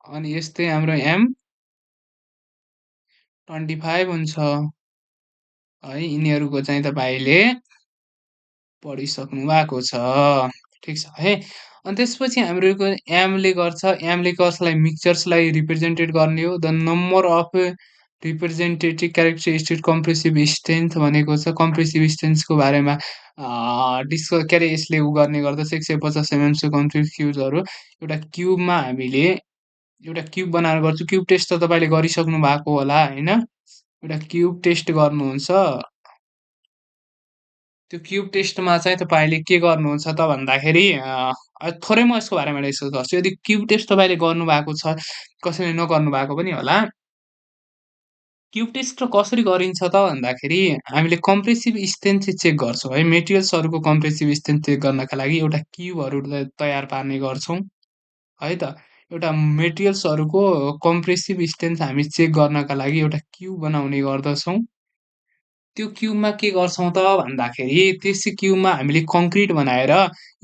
अनि यस्तै हाम्रो M25 हुन्छ है। यिनीहरूको चाहिँ तपाईँले पढिसक्नु भएको छ, ठिक छ है। अनि त्यसपछि हाम्रो एमले गर्छ, एमले कसलाई मिक्सचर्सलाई रिप्रेजेन्टेड गर्ने हो। The number of representative characteristic compressive strength भनेको छ कम्प्रेसिभ स्ट्रेन्थको बारेमा डिस्कस के अरे यसले उ गर्ने गर्दछ। 150 mm कङ्क्रिट क्युबहरू एउटा क्युबमा हामीले एउटा क्युब बनाएर गर्छु। क्युब टेस्ट त तपाईँले गरिसक्नु भएको होला होइन। एउटा क्युब टेस्ट गर्नुहुन्छ, त्यो क्युब टेस्टमा चाहिँ तपाईँले के गर्नुहुन्छ त भन्दाखेरि थोरै म यसको बारेमा डिस्कस गर्छु। यदि क्युब टेस्ट तपाईँले गर्नुभएको छ, कसैले नगर्नु भएको पनि होला। क्युब टेस्ट र कसरी गरिन्छ त भन्दाखेरि हामीले कम्प्रेसिभ स्ट्रेन्थ चाहिँ चेक गर्छौँ है। मेटेरियल्सहरूको कम्प्रेसिभ स्ट्रेन्थ चेक गर्नका लागि एउटा क्युबहरू तयार पार्ने गर्छौँ है त। एउटा मेटेरियल्सहरूको कम्प्रेसिभ स्ट्रेन्थ हामी चेक गर्नका लागि एउटा क्युब बनाउने गर्दछौँ। त्यो क्युबमा के गर्छौँ त भन्दाखेरि त्यस क्युबमा हामीले कङ्क्रिट बनाएर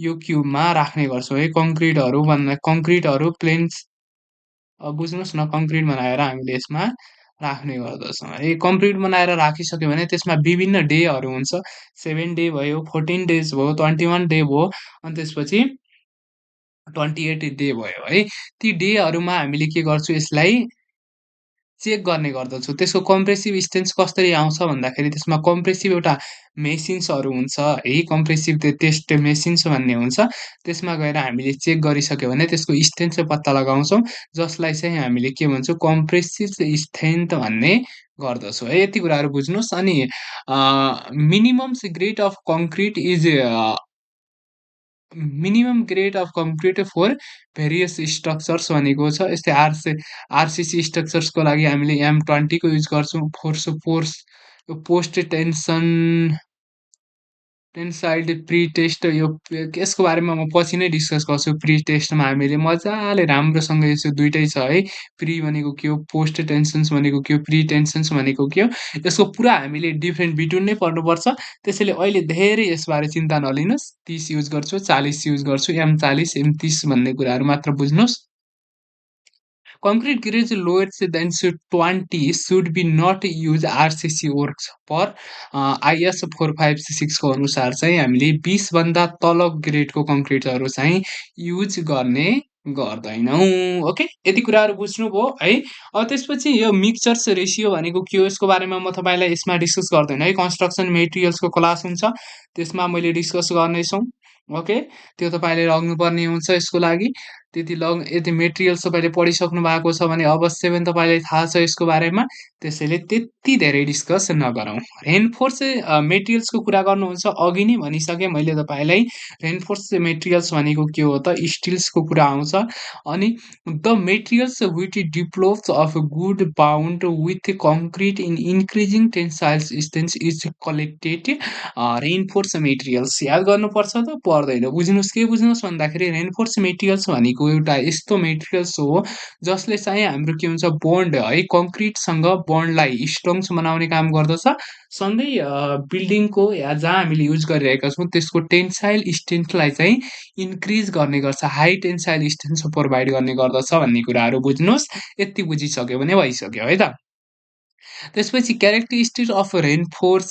यो क्युबमा राख्ने गर्छौँ है। कङ्क्रिटहरू प्लेन्स बुझ्नुहोस् न, कङ्क्रिट बनाएर हामीले यसमा राख्ने गर्दछौँ है। कङ्क्रिट बनाएर राखिसक्यो भने त्यसमा विभिन्न डेहरू हुन्छ। 7 डे भयो, 14 डेज भयो, 21 डे भयो, अनि त्यसपछि 28 डे भयो है। ती डेहरूमा हामीले के गर्छौँ यसलाई चेक गर्ने गर्दछु। त्यसको कम्प्रेसिभ स्ट्रेन्थ कसरी आउँछ भन्दाखेरि त्यसमा कम्प्रेसिभ एउटा मेसिन्सहरू हुन्छ है। कम्प्रेसिभ टेस्ट मेसिन्स भन्ने हुन्छ। त्यसमा गएर हामीले चेक गरिसक्यो भने त्यसको स्ट्रेन्थ चाहिँ पत्ता लगाउँछौँ, जसलाई चाहिँ हामीले के भन्छौँ कम्प्रेसिभ स्ट्रेन्थ भन्ने गर्दछौँ है। यति कुराहरू बुझ्नुहोस्। अनि minimum grade of concrete is minimum grade of concrete for various structures भनेको छ। यस्तै आरसिसी स्ट्रक्चर्सको लागि हामीले M20 को युज गर्छौँ। फोर्स पोस्ट टेन्साइल्ड प्री टेस्ट यसको बारेमा म पछि नै डिस्कस गर्छु। प्री टेस्टमा हामीले मजाले राम्रोसँग यसो दुइटै छ है। प्री भनेको के हो, पोस्ट टेन्सन्स भनेको के हो, प्री टेन्सन्स भनेको के हो, यसको पुरा हामीले डिफ्रेन्ट बिट्विन नै पढ्नुपर्छ। त्यसैले अहिले धेरै यसबारे चिन्ता नलिनुहोस्। 30 युज गर्छु, 40 युज गर्छु, M40 M30 भन्ने कुराहरू मात्र बुझ्नुहोस्। Concrete grades lower than 20 should be not use RCC works for IS 4566 को अनुसार चाहिँ हामीले 20 भन्दा तल ग्रेडको कङ्क्रिटहरू चाहिँ युज गर्ने गर्दैनौँ। ओके, यति कुराहरू बुझ्नुभयो है। अब त्यसपछि यो मिक्सचर्स रेसियो भनेको के हो यसको बारेमा म तपाईँलाई यसमा डिस्कस गर्दैन है। कन्स्ट्रक्सन मेटेरियल्सको क्लास हुन्छ त्यसमा मैले डिस्कस गर्नेछौँ। ओके, त्यो तपाईँले लग्नुपर्ने हुन्छ यसको लागि। यदि मेटेरियल्स तपाईँले पढिसक्नु भएको छ भने अवश्य पनि तपाईँलाई थाहा छ यसको बारेमा। त्यसैले त्यति धेरै डिस्कस नगरौँ। रेनफोर्स मेटेरियल्सको कुरा गर्नुहुन्छ, अघि नै भनिसकेँ मैले तपाईँलाई। रेनफोर्स मेटेरियल्स भनेको के हो त स्टिल्सको कुरा आउँछ। अनि the materials which develops of good bound with concrete in increasing tensiles strength is collected reinforce materials. याद गर्नुपर्छ त पर्दैन। बुझ्नुहोस् के बुझ्नुहोस् भन्दाखेरि रेनफोर्स मेटेरियल्स भनेको भनेको एउटा यस्तो मेटेरियल्स हो जसले चाहिँ हाम्रो के हुन्छ बोन्ड है कङ्क्रिटसँग बोन्डलाई स्ट्रङ्स बनाउने काम गर्दछ। सँगै बिल्डिङको या जहाँ हामीले युज गरिरहेका छौँ त्यसको टेन्साइल स्ट्रेन्थलाई चाहिँ इन्क्रिज गर्ने गर्छ, हाई टेन्साइल स्ट्रेन्थ प्रोभाइड गर्ने गर्दछ भन्ने कुराहरू बुझ्नुहोस्। यति बुझिसक्यो भने भइसक्यो है त। त्यसपछि क्यारेक्टरिस्टिक अफ रेनफोर्स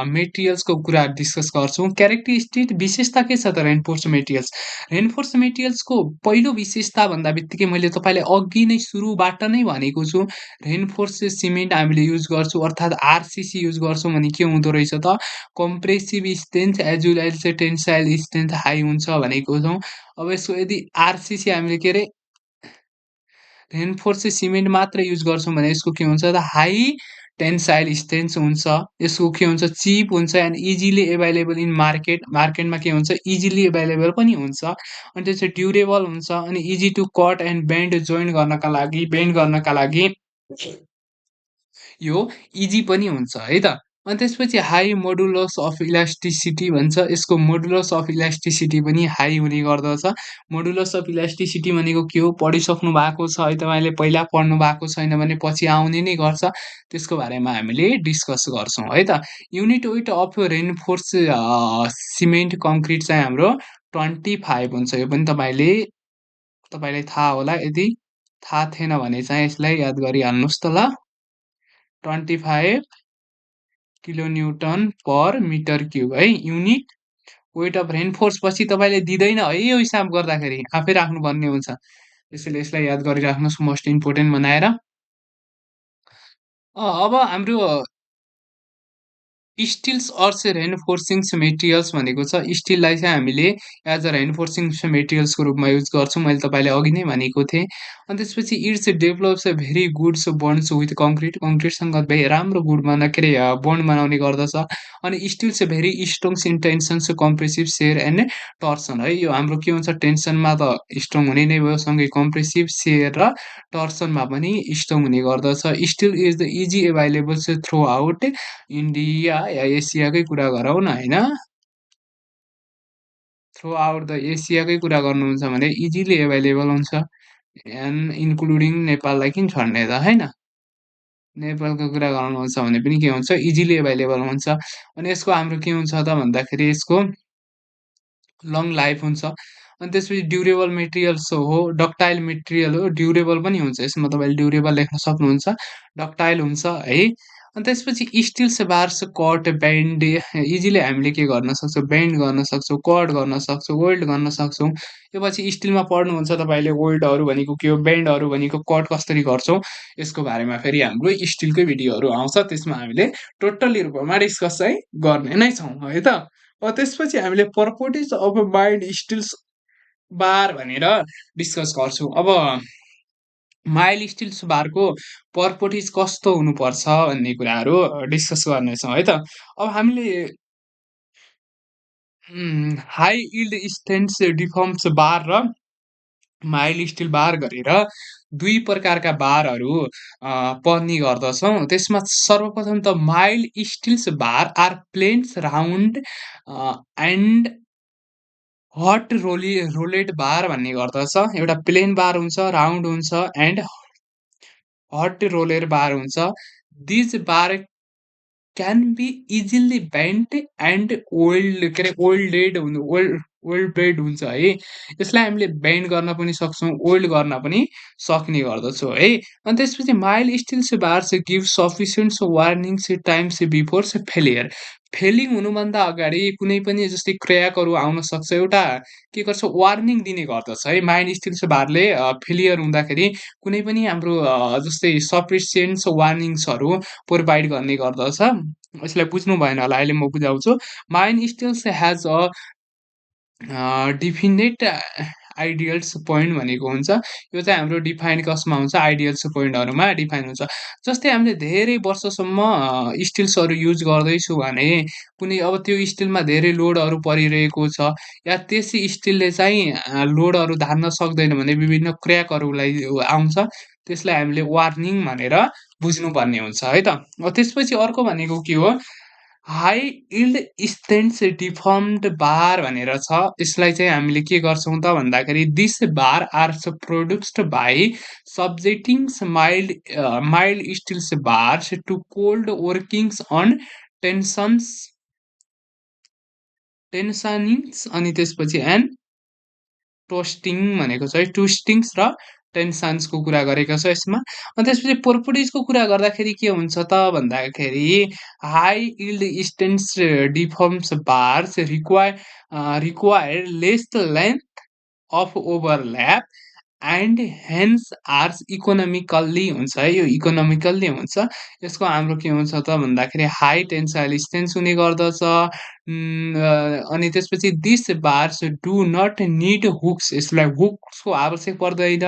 मेटेरियल्सको कुरा डिस्कस गर्छौँ। क्यारेक्टरिस्टिक विशेषता के छ त रेनफोर्स मेटेरियल्स? रेनफोर्स मेटेरियल्सको पहिलो विशेषता भन्दा बित्तिकै मैले तपाईँलाई अघि नै सुरुबाट नै भनेको छु, रेनफोर्स सिमेन्ट हामीले युज गर्छौँ अर्थात् आरसिसी युज गर्छौँ भने के हुँदो रहेछ त compressive strength as well as tensile strength high हुन्छ भनेको छौँ। अब यसको यदि आरसिसी हामीले के अरे रेनफोर्स सिमेन्ट मात्र युज गर्छौँ भने यसको के हुन्छ त हाई टेन्साइल स्ट्रेन्थ हुन्छ। यसको के हुन्छ चिप हुन्छ एन्ड इजिली एभाइलेबल इन मार्केटमा के हुन्छ इजिली एभाइलेबल पनि हुन्छ। अनि त्यसपछि ड्युरेबल हुन्छ अनि easy to cut and bend गर्नका लागि यो इजी पनि हुन्छ है त। अनि त्यसपछि हाई मोडुलस अफ इलास्टिसिटी भन्छ। यसको मोडुलस अफ इलास्टिसिटी पनि हाई हुने गर्दछ। मोडुलस अफ इलास्टिसिटी भनेको के हो पढिसक्नु भएको छ है तपाईँले, पहिला पढ्नु भएको छैन भने पछि आउने नै गर्छ। त्यसको बारेमा हामीले डिस्कस गर्छौँ है त। Unit weight of reinforce cement concrete चाहिँ हाम्रो 25 हुन्छ। यो पनि तपाईँलाई थाहा होला, यदि थाहा थिएन भने चाहिँ यसलाई याद गरिहाल्नुहोस् त ल। 25 किलोन्युटन पर मिटर क्युब है युनिट वेट अफ रेनफोर्स पछि तपाईँले दिँदैन है यो हिसाब गर्दाखेरि, आफै राख्नुपर्ने हुन्छ। त्यसैले यसलाई याद गरिराख्नुहोस् मोस्ट इम्पोर्टेन्ट बनाएर। अब हाम्रो स्टिल्स अर्स रेनफोर्सिङ्स मेटेरियल्स भनेको छ। स्टिललाई चाहिँ हामीले एज अ रेनफोर्सिङ्स मेटेरियल्सको रूपमा युज गर्छौँ, मैले तपाईँलाई अघि नै भनेको थिएँ। अनि त्यसपछि its develops a very goods bonds with कङ्क्रिटसँग राम्रो गुड के अरे बन्ड बनाउने गर्दछ। अनि steels very strongs in tensions compressive shear and torsion है। यो हाम्रो के हुन्छ टेन्सनमा त स्ट्रङ हुने नै भयो, सँगै कम्प्रेसिभ सेयर र टर्सनमा पनि स्ट्रङ हुने गर्दछ। Steel is the easy available throughout India या एसियाकै कुरा गरौँ न होइन, थ्रु आउट द एसियाकै कुरा गर्नुहुन्छ भने इजिली एभाइलेबल हुन्छ एन्ड इन्क्लुडिङ नेपाललाई किन छोड्ने त होइन, नेपालको कुरा गर्नुहुन्छ भने पनि के हुन्छ इजिली एभाइलेबल हुन्छ। अनि यसको हाम्रो के हुन्छ त भन्दाखेरि यसको लङ लाइफ हुन्छ। अनि त्यसपछि ड्युरेबल मेटेरियल्स हो, डक्टाइल मेटेरियल हो, ड्युरेबल पनि हुन्छ। यसमा तपाईँले ड्युरेबल लेख्न सक्नुहुन्छ, डक्टाइल हुन्छ है। अनि त्यसपछि steels bars cut bend easily हामीले के गर्न सक्छौँ बेन्ड गर्न सक्छौँ, कट गर्न सक्छौँ, वेल्ड गर्न सक्छौँ। यो पछि स्टिलमा पढ्नुहुन्छ तपाईँले वेल्डहरू भनेको के हो, बेन्डहरू भनेको कट कसरी गर्छौँ, यसको बारेमा फेरि हाम्रो स्टिलकै भिडियोहरू आउँछ, त्यसमा हामीले टोटल्ली रूपमा डिस्कस चाहिँ गर्ने नै छौँ है त। त्यसपछि हामीले पर्पोर्टिज अफ माइल्ड स्टिल्स बार भनेर डिस्कस गर्छौँ। अब माइल्ड स्टिल्स बारको पर्पोर्टिज कस्तो हुनुपर्छ भन्ने कुराहरू डिस्कस गर्नेछौँ है त। अब हामीले हाई इल्ड स्ट्रेन्थ डिफर्म्स बार र माइल्ड स्टिल बार गरेर दुई प्रकारका बारहरू पर्ने गर्दछौँ। त्यसमा सर्वप्रथम त mild steels bar are plains round and hot rolled bar भन्ने गर्दछ। एउटा प्लेन बार हुन्छ, राउन्ड हुन्छ एन्ड हट रोलेर बार हुन्छ। This bar can be easily bent and के अरे वेल्डेड हुन्छ है। यसलाई हामीले बेन्ड गर्न पनि सक्छौँ, वेल्ड गर्न पनि सक्ने गर्दछौँ है। अनि त्यसपछि mild steels bars give sufficient warnings times before failure. Failing हुनुभन्दा अगाडि कुनै पनि जस्तै क्र्याकहरू आउन सक्छ, एउटा के गर्छ वार्निङ दिने गर्दछ है। माइल्ड स्टिल्स बारले फेलियर हुँदाखेरि कुनै पनि हाम्रो जस्तै सफिसियन्ट वार्निङ्सहरू प्रोभाइड गर्ने गर्दछ। यसलाई बुझ्नु भएन होला, अहिले म बुझाउँछु। Mild stills has a definite ideals point भनेको हुन्छ। यो चाहिँ हाम्रो डिफाइन कसमा हुन्छ आइडियल्स पोइन्टहरूमा डिफाइन हुन्छ। जस्तै हामीले धेरै वर्षसम्म स्टिल्सहरू युज गर्दैछौँ भने कुनै अब त्यो स्टिलमा धेरै लोडहरू परिरहेको छ या त्यसै स्टिलले चाहिँ लोडहरू धान्न सक्दैन भने विभिन्न क्र्याकहरूलाई आउँछ, त्यसलाई हामीले वार्निङ भनेर बुझ्नुपर्ने हुन्छ है त। त्यसपछि अर्को भनेको के हो high yield strength deformed bar भनेर छ। यसलाई चाहिँ हामीले के गर्छौँ त भन्दाखेरि this bar are produced by subjecting mild steels bars to cold workings on tensions tensionings अनि त्यसपछि एन्ड टोस्टिङ भनेको छ है, टुस्टिङ्स र टेन्सन्सको कुरा गरेको छ यसमा। अनि त्यसपछि प्रोपर्टिजको कुरा गर्दाखेरि के हुन्छ त भन्दाखेरि high yield stains deforms bars require less length of overlap and hence ares economically हुन्छ है, यो इकोनोमिकल्ली हुन्छ। यसको हाम्रो के हुन्छ त भन्दाखेरि हाई टेन्साइल स्ट्रेन्थ हुने गर्दछ। अनि त्यसपछि this bars do not need hooks, यसलाई हुक्सको आवश्यक पर्दैन।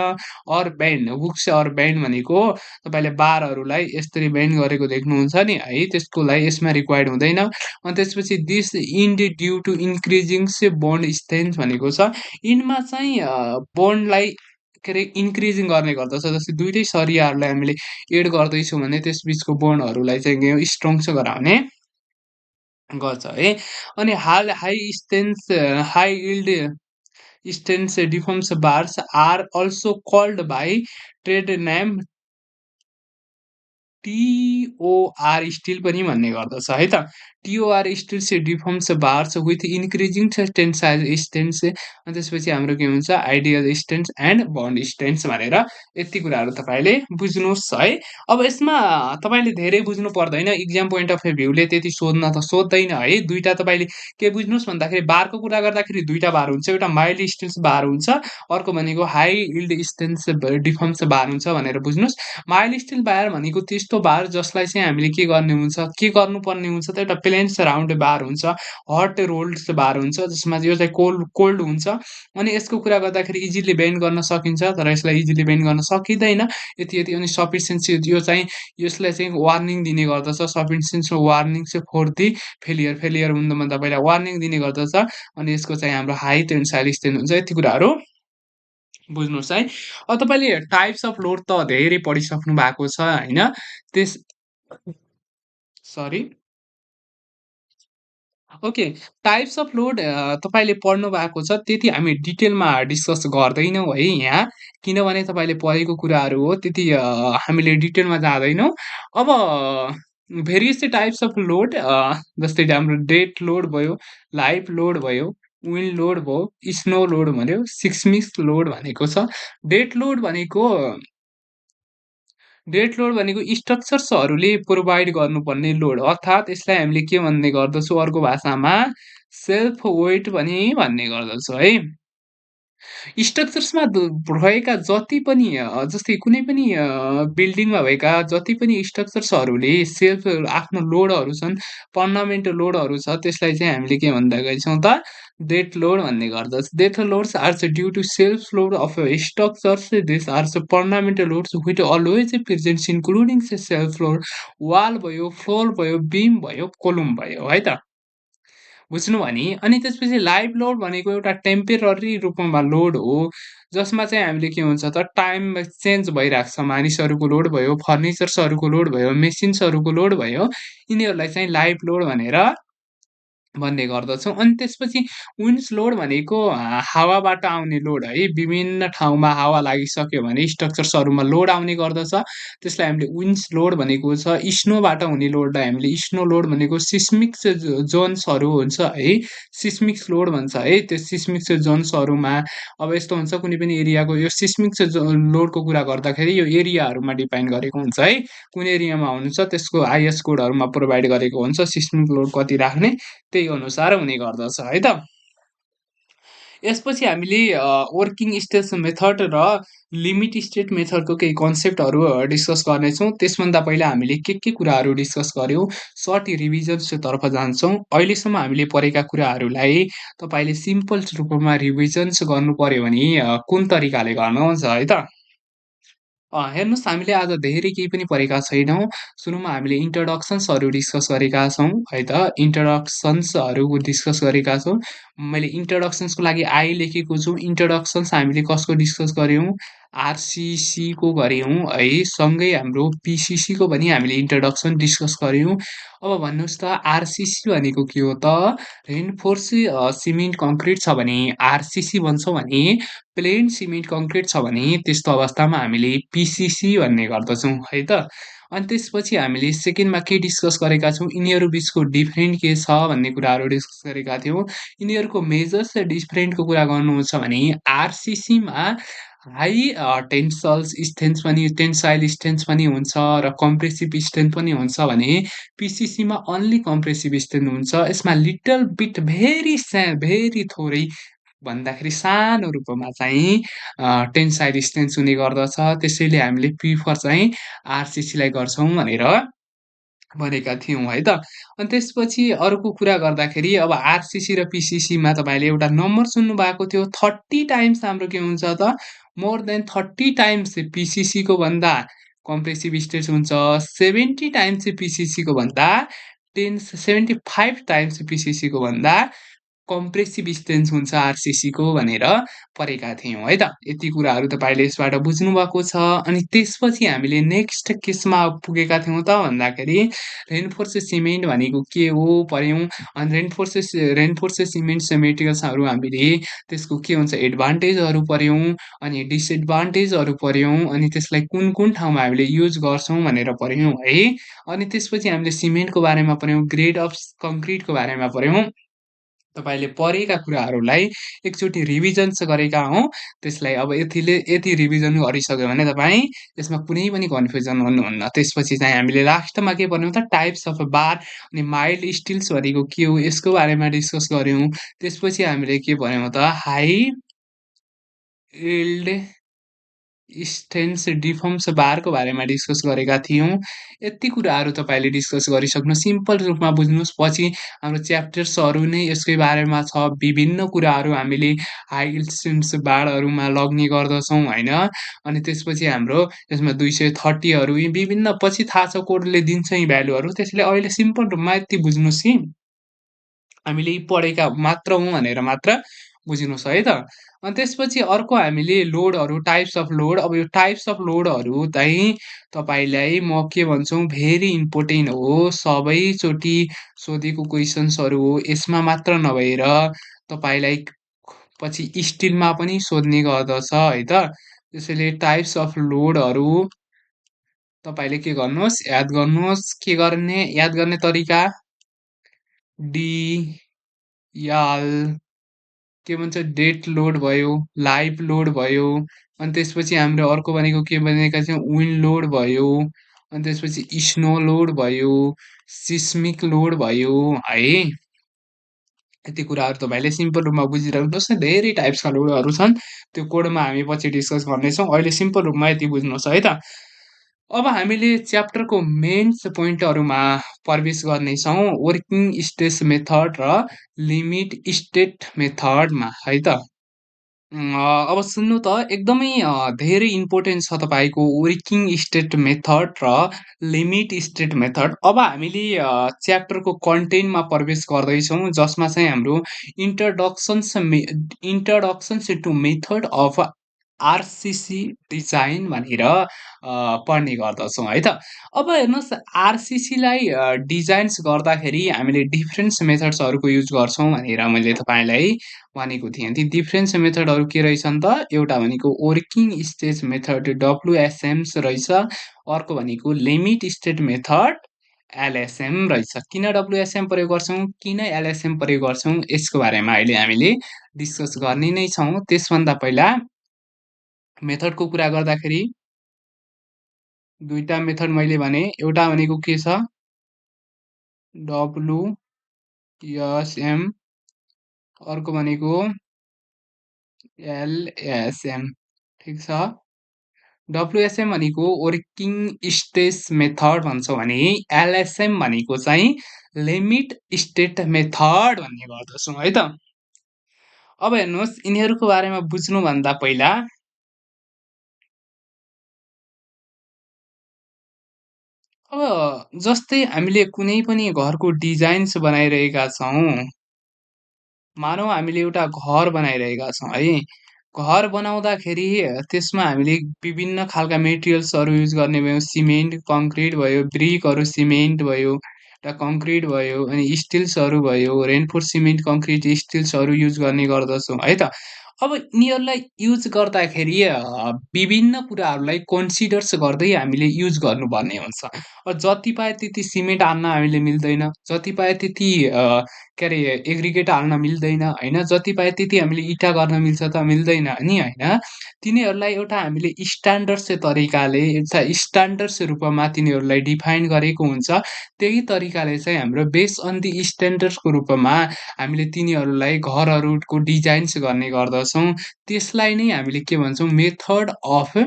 Or bend, hooks or bend भनेको तपाईँले बारहरूलाई यसरी बेन्ड गरेको देख्नुहुन्छ नि है, त्यसको लागि यसमा रिक्वायर्ड हुँदैन। अनि त्यसपछि this end due to increasing bond strength भनेको छ। इन्डमा चाहिँ बोन्डलाई के अरे इन्क्रिजिङ गर्ने गर्दछ। जस्तै दुइटै सरियाहरूलाई हामीले एड गर्दैछौँ भने त्यसबिचको बोन्डहरूलाई चाहिँ स्ट्रङ चाहिँ गराउने गर्छ है। अनि high yield stains deforms bars are also called by trade name TOR steel पनि भन्ने गर्दछ है त। TOR steel deforms bars with increasing tensile strength. अनि त्यसपछि हाम्रो के हुन्छ ideal strength and bond strength भनेर यति कुराहरू तपाईँले बुझ्नुहोस् है। अब यसमा तपाईँले धेरै बुझ्नु पर्दैन, इक्जाम पोइन्ट अफ भ्यूले त्यति सोध्न त सोध्दैन है। दुईटा तपाईँले के बुझ्नुहोस् भन्दाखेरि बारको कुरा गर्दाखेरि दुईटा बार हुन्छ, एउटा माइल्ड स्टिल्स बार हुन्छ, अर्को भनेको हाई यील्ड स्ट्रेन्थ डिफर्म्स बार हुन्छ भनेर बुझ्नुहोस्। माइल्ड स्टिल बार भनेको त्यस्तो बार जसलाई चाहिँ हामीले के गर्नुपर्ने हुन्छ त एउटा प्लेन राउन्ड बार हुन्छ, हट रोल्ड बार हुन्छ जसमा यो चाहिँ कोल्ड हुन्छ। अनि यसको कुरा गर्दाखेरि इजिली बेन्ड गर्न सकिन्छ, तर यसलाई इजिली बेन्ड गर्न सकिँदैन यति। अनि सफिसियन्सी यो चाहिँ यसलाई चाहिँ वार्निङ दिने गर्दछ, सफिसियन्सी वार्निङ चाहिँ फोर दि फेलियर हुँदामा तपाईँलाई वार्निङ दिने गर्दछ। अनि यसको चाहिँ हाम्रो हाई टेन्साइल स्ट्रेन्थ हुन्छ। यति कुराहरू बुझ्नुहोस् है। अब तपाईँले टाइप्स अफ लोड त धेरै पढिसक्नु भएको छ होइन, त्यस sorry okay, types of load तपाईँले पढ्नु भएको छ, त्यति हामी डिटेलमा डिस्कस गर्दैनौँ है यहाँ, किनभने तपाईँले पढेको कुराहरू हो, त्यति हामीले डिटेलमा जाँदैनौँ। अब भेरियस टाइप्स अफ लोड जस्तै हाम्रो डेट लोड भयो, लाइभ लोड भयो, विन्ड लोड भयो, स्नो लोड भन्यो, सिस्मिक लोड भनेको छ। डेट लोड भनेको स्ट्रक्चर्सहरूले प्रोभाइड गर्नुपर्ने लोड, अर्थात् यसलाई हामीले के भन्ने गर्दछौँ अर्को भाषामा सेल्फ वेट पनि भन्ने गर्दछौँ है। स्ट्रक्चर्समा भएका जति पनि जस्तै कुनै पनि बिल्डिङमा भएका जति पनि स्ट्रक्चर्सहरूले सेल्फ आफ्नो लोडहरू छन्, फन्डामेन्टल लोडहरू छ, त्यसलाई चाहिँ हामीले के भन्दा छौँ त डेट लोड भन्ने गर्दछ। Dead loads are due to self load of structures, this are fundamental loads which always presents including self load, wall भयो, फ्लोर भयो, बिम भयो, कोलम भयो है त। बुझ्नु भने अनि त्यसपछि लाइभ लोड भनेको एउटा टेम्पररी रूपमा लोड हो, जसमा चाहिँ हामीले के हुन्छ त टाइममा चेन्ज भइरहेको छ। मानिसहरूको लोड भयो, फर्निचर्सहरूको लोड भयो, मेसिन्सहरूको लोड भयो, यिनीहरूलाई चाहिँ लाइभ लोड भनेर भन्ने गर्दछौँ। अनि त्यसपछि विन्ड्स लोड भनेको हावाबाट आउने लोड है, विभिन्न ठाउँमा हावा लागिसक्यो भने स्ट्रक्चर्सहरूमा लोड आउने गर्दछ, त्यसलाई हामीले विन्ड्स लोड भनेको छ। स्नोबाट हुने लोडलाई हामीले स्नो लोड भनेको सिस्मिक जोन्सहरू हुन्छ है, सिस्मिक लोड भन्छ है। त्यो सिस्मिक जोन्सहरूमा अब यस्तो हुन्छ कुनै पनि एरियाको यो सिस्मिक लोडको कुरा गर्दाखेरि यो एरियाहरूमा डिपेन्ड गरेको हुन्छ है, कुन एरियामा हुनुहुन्छ त्यसको आइएस कोडहरूमा प्रोभाइड गरेको हुन्छ सिस्मिक लोड कति राख्ने, त्यही अनुसार हुने गर्दछ है त। यसपछि हामीले वर्किङ स्टेट मेथड र लिमिट स्टेट मेथडको केही कन्सेप्टहरू डिस्कस गर्नेछौँ। त्यसभन्दा पहिला हामीले के कुराहरू डिस्कस गर्यौँ, सर्ट रिभिजन्सतर्फ जान्छौँ। अहिलेसम्म हामीले पढेका कुराहरूलाई तपाईँले सिम्पल रूपमा रिभिजन्स गर्नु पर्यो भने कुन तरिकाले गर्नुहुन्छ है त। हेर्नुहोस् हामीले आज धेरै केही पनि पढेका छैनौँ। सुरुमा हामीले इन्ट्रोडक्सन्सहरू डिस्कस गरेका छौँ है त, इन्ट्रोडक्सन्सहरू डिस्कस गरेका छौँ। मैले इन्ट्रोडक्सन्सको लागि आई लेखेको छु। इन्ट्रोडक्सन्स हामीले कसको डिस्कस गर्यौँ, आरसिसीको गऱ्यौँ है, सँगै हाम्रो पिसिसीको पनि हामीले इन्ट्रोडक्सन डिस्कस गऱ्यौँ। अब भन्नुहोस् त आरसिसी भनेको के हो त? रेन्फोर्स सिमेन्ट कङ्क्रिट छ भने आरसिसी भन्छौँ भने प्लेन सिमेन्ट कङ्क्रिट छ भने त्यस्तो अवस्थामा हामीले पिसिसी भन्ने गर्दछौँ है त। अनि त्यसपछि हामीले सेकेन्डमा के डिस्कस गरेका छौँ, यिनीहरू बिचको डिफरेन्ट के छ भन्ने कुराहरू डिस्कस गरेका थियौँ। यिनीहरूको मेजर्स र डिफरेन्टको कुरा गर्नुहुन्छ भने आरसिसीमा हाई टेन्साइल स्ट्रेन्थ पनि हुन्छ र कम्प्रेसिभ स्ट्रेन्थ पनि हुन्छ भने पिसिसीमा अन्ली कम्प्रेसिभ स्ट्रेन्थ हुन्छ। यसमा लिटल बिट भेरी थोरै भन्दाखेरि सानो रूपमा चाहिँ टेन्साइल स्ट्रेन्थ हुने गर्दछ। त्यसैले हामीले प्रिफर चाहिँ आरसिसीलाई गर्छौँ भनेर भनेका थियौँ है त। अनि त्यसपछि अर्को कुरा गर्दाखेरि अब आरसिसी र पिसिसीमा तपाईँले एउटा नम्बर सुन्नुभएको थियो 30 टाइम्स हाम्रो के हुन्छ त मोर देन 30 टाइम्स पिसिसीको भन्दा कम्प्रेसिभ स्ट्रेस हुन्छ, 70 टाइम्स पिसिसीको भन्दा 75 टाइम्स पिसिसीको भन्दा कम्प्रेसिभ स्ट्रेन्थ हुन्छ आरसिसीको भनेर पढेका थियौँ है त। यति कुराहरू तपाईँले यसबाट बुझ्नुभएको छ। अनि त्यसपछि हामीले नेक्स्ट केसमा पुगेका थियौँ त भन्दाखेरि रेन्फोर्स सिमेन्ट भनेको के हो पढ्यौँ। अनि रेन्फोर्स सिमेन्ट्स मेटेरियल्सहरू हामीले त्यसको के हुन्छ एडभान्टेजहरू पढ्यौँ अनि डिसएडभान्टेजहरू पढ्यौँ अनि त्यसलाई कुन कुन ठाउँमा हामीले युज गर्छौँ भनेर पढ्यौँ है। अनि त्यसपछि हामीले सिमेन्टको बारेमा पढ्यौँ, ग्रेड अफ कङ्क्रिटको बारेमा पढ्यौँ। तपाईँले पढेका कुराहरूलाई एकचोटि रिभिजन्स गरेका हौँ। त्यसलाई अब यति रिभिजन गरिसक्यो भने तपाईँ यसमा कुनै पनि कन्फ्युजन हुनुहुन्न। त्यसपछि चाहिँ हामीले लास्टमा के भन्यौँ त टाइप्स अफ बार अनि माइल्ड स्टिल्स भनेको के हो यसको बारेमा डिस्कस गऱ्यौँ। त्यसपछि हामीले के भन्यौँ त हाई इल्ड स्टेन्स डिफर्म्स बारको बारेमा डिस्कस गरेका थियौँ। यति कुराहरू तपाईँले डिस्कस गरिसक्नु सिम्पल रूपमा बुझ्नुहोस्। पछि हाम्रो च्याप्टर्सहरू नै यसकै बारेमा छ। विभिन्न कुराहरू हामीले हाई स्टेन्स बारहरूमा लग्ने गर्दछौँ होइन। अनि त्यसपछि हाम्रो यसमा 230हरू यी विभिन्न पछि थाहा छ कोडले दिन्छ यी भ्यालुहरू। त्यसैले अहिले सिम्पल रूपमा यति बुझ्नुहोस् कि हामीले यी पढेका मात्र हौँ भनेर मात्र बुझ्नुहोस् है त। अनि त्यसपछि अर्को हामीले लोडहरू टाइप्स अफ लोड। अब यो टाइप्स अफ लोडहरू चाहिँ तपाईँलाई म के भन्छु भेरी इम्पोर्टेन्ट हो। सबैचोटि सोधेको क्वेसन्सहरू हो। यसमा मात्र नभएर तपाईँलाई पछि स्टिलमा पनि सोध्ने गर्दछ है त। त्यसैले टाइप्स अफ लोडहरू तपाईँले के गर्नुहोस् याद गर्नुहोस्। के गर्ने याद गर्ने तरिका डी याल के भन्छ डेड लोड भयो, लाइभ लोड भयो। अनि त्यसपछि हाम्रो अर्को भनेको के भनेका छौँ विन्ड लोड भयो। अनि त्यसपछि स्नो लोड भयो, सिस्मिक लोड भयो है। यति कुराहरू तपाईँले सिम्पल रूपमा बुझिराख्नुहोस् न। धेरै टाइप्सका लोडहरू छन् त्यो कोडमा हामी पछि डिस्कस गर्नेछौँ। अहिले सिम्पल रूपमा यति बुझ्नुहोस् है त। अब हामीले च्याप्टरको मेन्स पोइन्टहरूमा प्रवेश गर्नेछौँ वर्किङ स्ट्रेस मेथड र लिमिट स्टेट मेथडमा है त। अब सुन्नु त एकदमै धेरै इम्पोर्टेन्ट छ तपाईँको वर्किङ स्टेट मेथड र लिमिट स्टेट मेथड। अब हामीले च्याप्टरको कन्टेन्टमा प्रवेश गर्दैछौँ जसमा चाहिँ हाम्रो introductions to method of RCC design भनेर पढ्ने गर्दछौँ है त। अब हेर्नुहोस् आरसिसीलाई डिजाइन्स गर्दाखेरि हामीले डिफ्रेन्स मेथड्सहरूको युज गर्छौँ भनेर मैले तपाईँलाई भनेको थिएँ। ती डिफ्रेन्स मेथडहरू के रहेछन् त एउटा भनेको वर्किङ स्टेज मेथड डब्लुएसएम्स रहेछ। अर्को भनेको लिमिट स्टेट मेथड एलएसएम रहेछ। किन डब्लुएसएम प्रयोग गर्छौँ किन एलएसएम प्रयोग गर्छौँ यसको बारेमा अहिले हामीले डिस्कस गर्ने नै छौँ। त्यसभन्दा पहिला मेथडको कुरा गर्दाखेरि दुईटा मेथड मैले भने एउटा भनेको के छ डब्लुएसएम अर्को भनेको एलएसएम ठिक छ। डब्लुएसएम भनेको वर्किङ स्ट्रेस मेथड भन्छौँ भने एलएसएम भनेको चाहिँ लिमिट स्टेट मेथड भन्ने गर्दछौँ है त। अब हेर्नुहोस् यिनीहरूको बारेमा बुझ्नुभन्दा पहिला अब जस्तै हामीले कुनै पनि घरको डिजाइन्स बनाइरहेका छौँ। मानौँ हामीले एउटा घर बनाइरहेका छौँ है। घर बनाउँदाखेरि त्यसमा हामीले विभिन्न खालका मेटेरियल्सहरू युज गर्ने भयौँ। सिमेन्ट, कङ्क्रिट भयो, ब्रिकहरू, सिमेन्ट भयो, र कङ्क्रिट भयो, अनि स्टिल्सहरू भयो, रेन्फोर्स सिमेन्ट, कङ्क्रिट, स्टिल्सहरू युज गर्ने गर्दछौँ है त। अब यिनीहरूलाई युज गर्दाखेरि विभिन्न कुराहरूलाई कन्सिडर्स गर्दै हामीले युज गर्नुपर्ने हुन्छ। जति पायो त्यति सिमेन्ट हाल्न हामीले मिल्दैन, जति पायो त्यति के अरे एग्रिगेट हाल्न मिल्दैन होइन, जति पायो त्यति हामीले इँटा गर्न मिल्छ त मिल्दैन नि होइन। तिनीहरूलाई एउटा हामीले स्ट्यान्डर्ड्स तरिकाले एउटा स्ट्यान्डर्ड्स रूपमा तिनीहरूलाई डिफाइन गरेको हुन्छ। त्यही तरिकाले चाहिँ हाम्रो बेस अन दि स्ट्यान्डर्ड्सको रूपमा हामीले तिनीहरूलाई घरहरूको डिजाइन्स गर्ने गर्दछौँ। त्यसलाई नै हामीले के भन्छौँ, मेथड अफ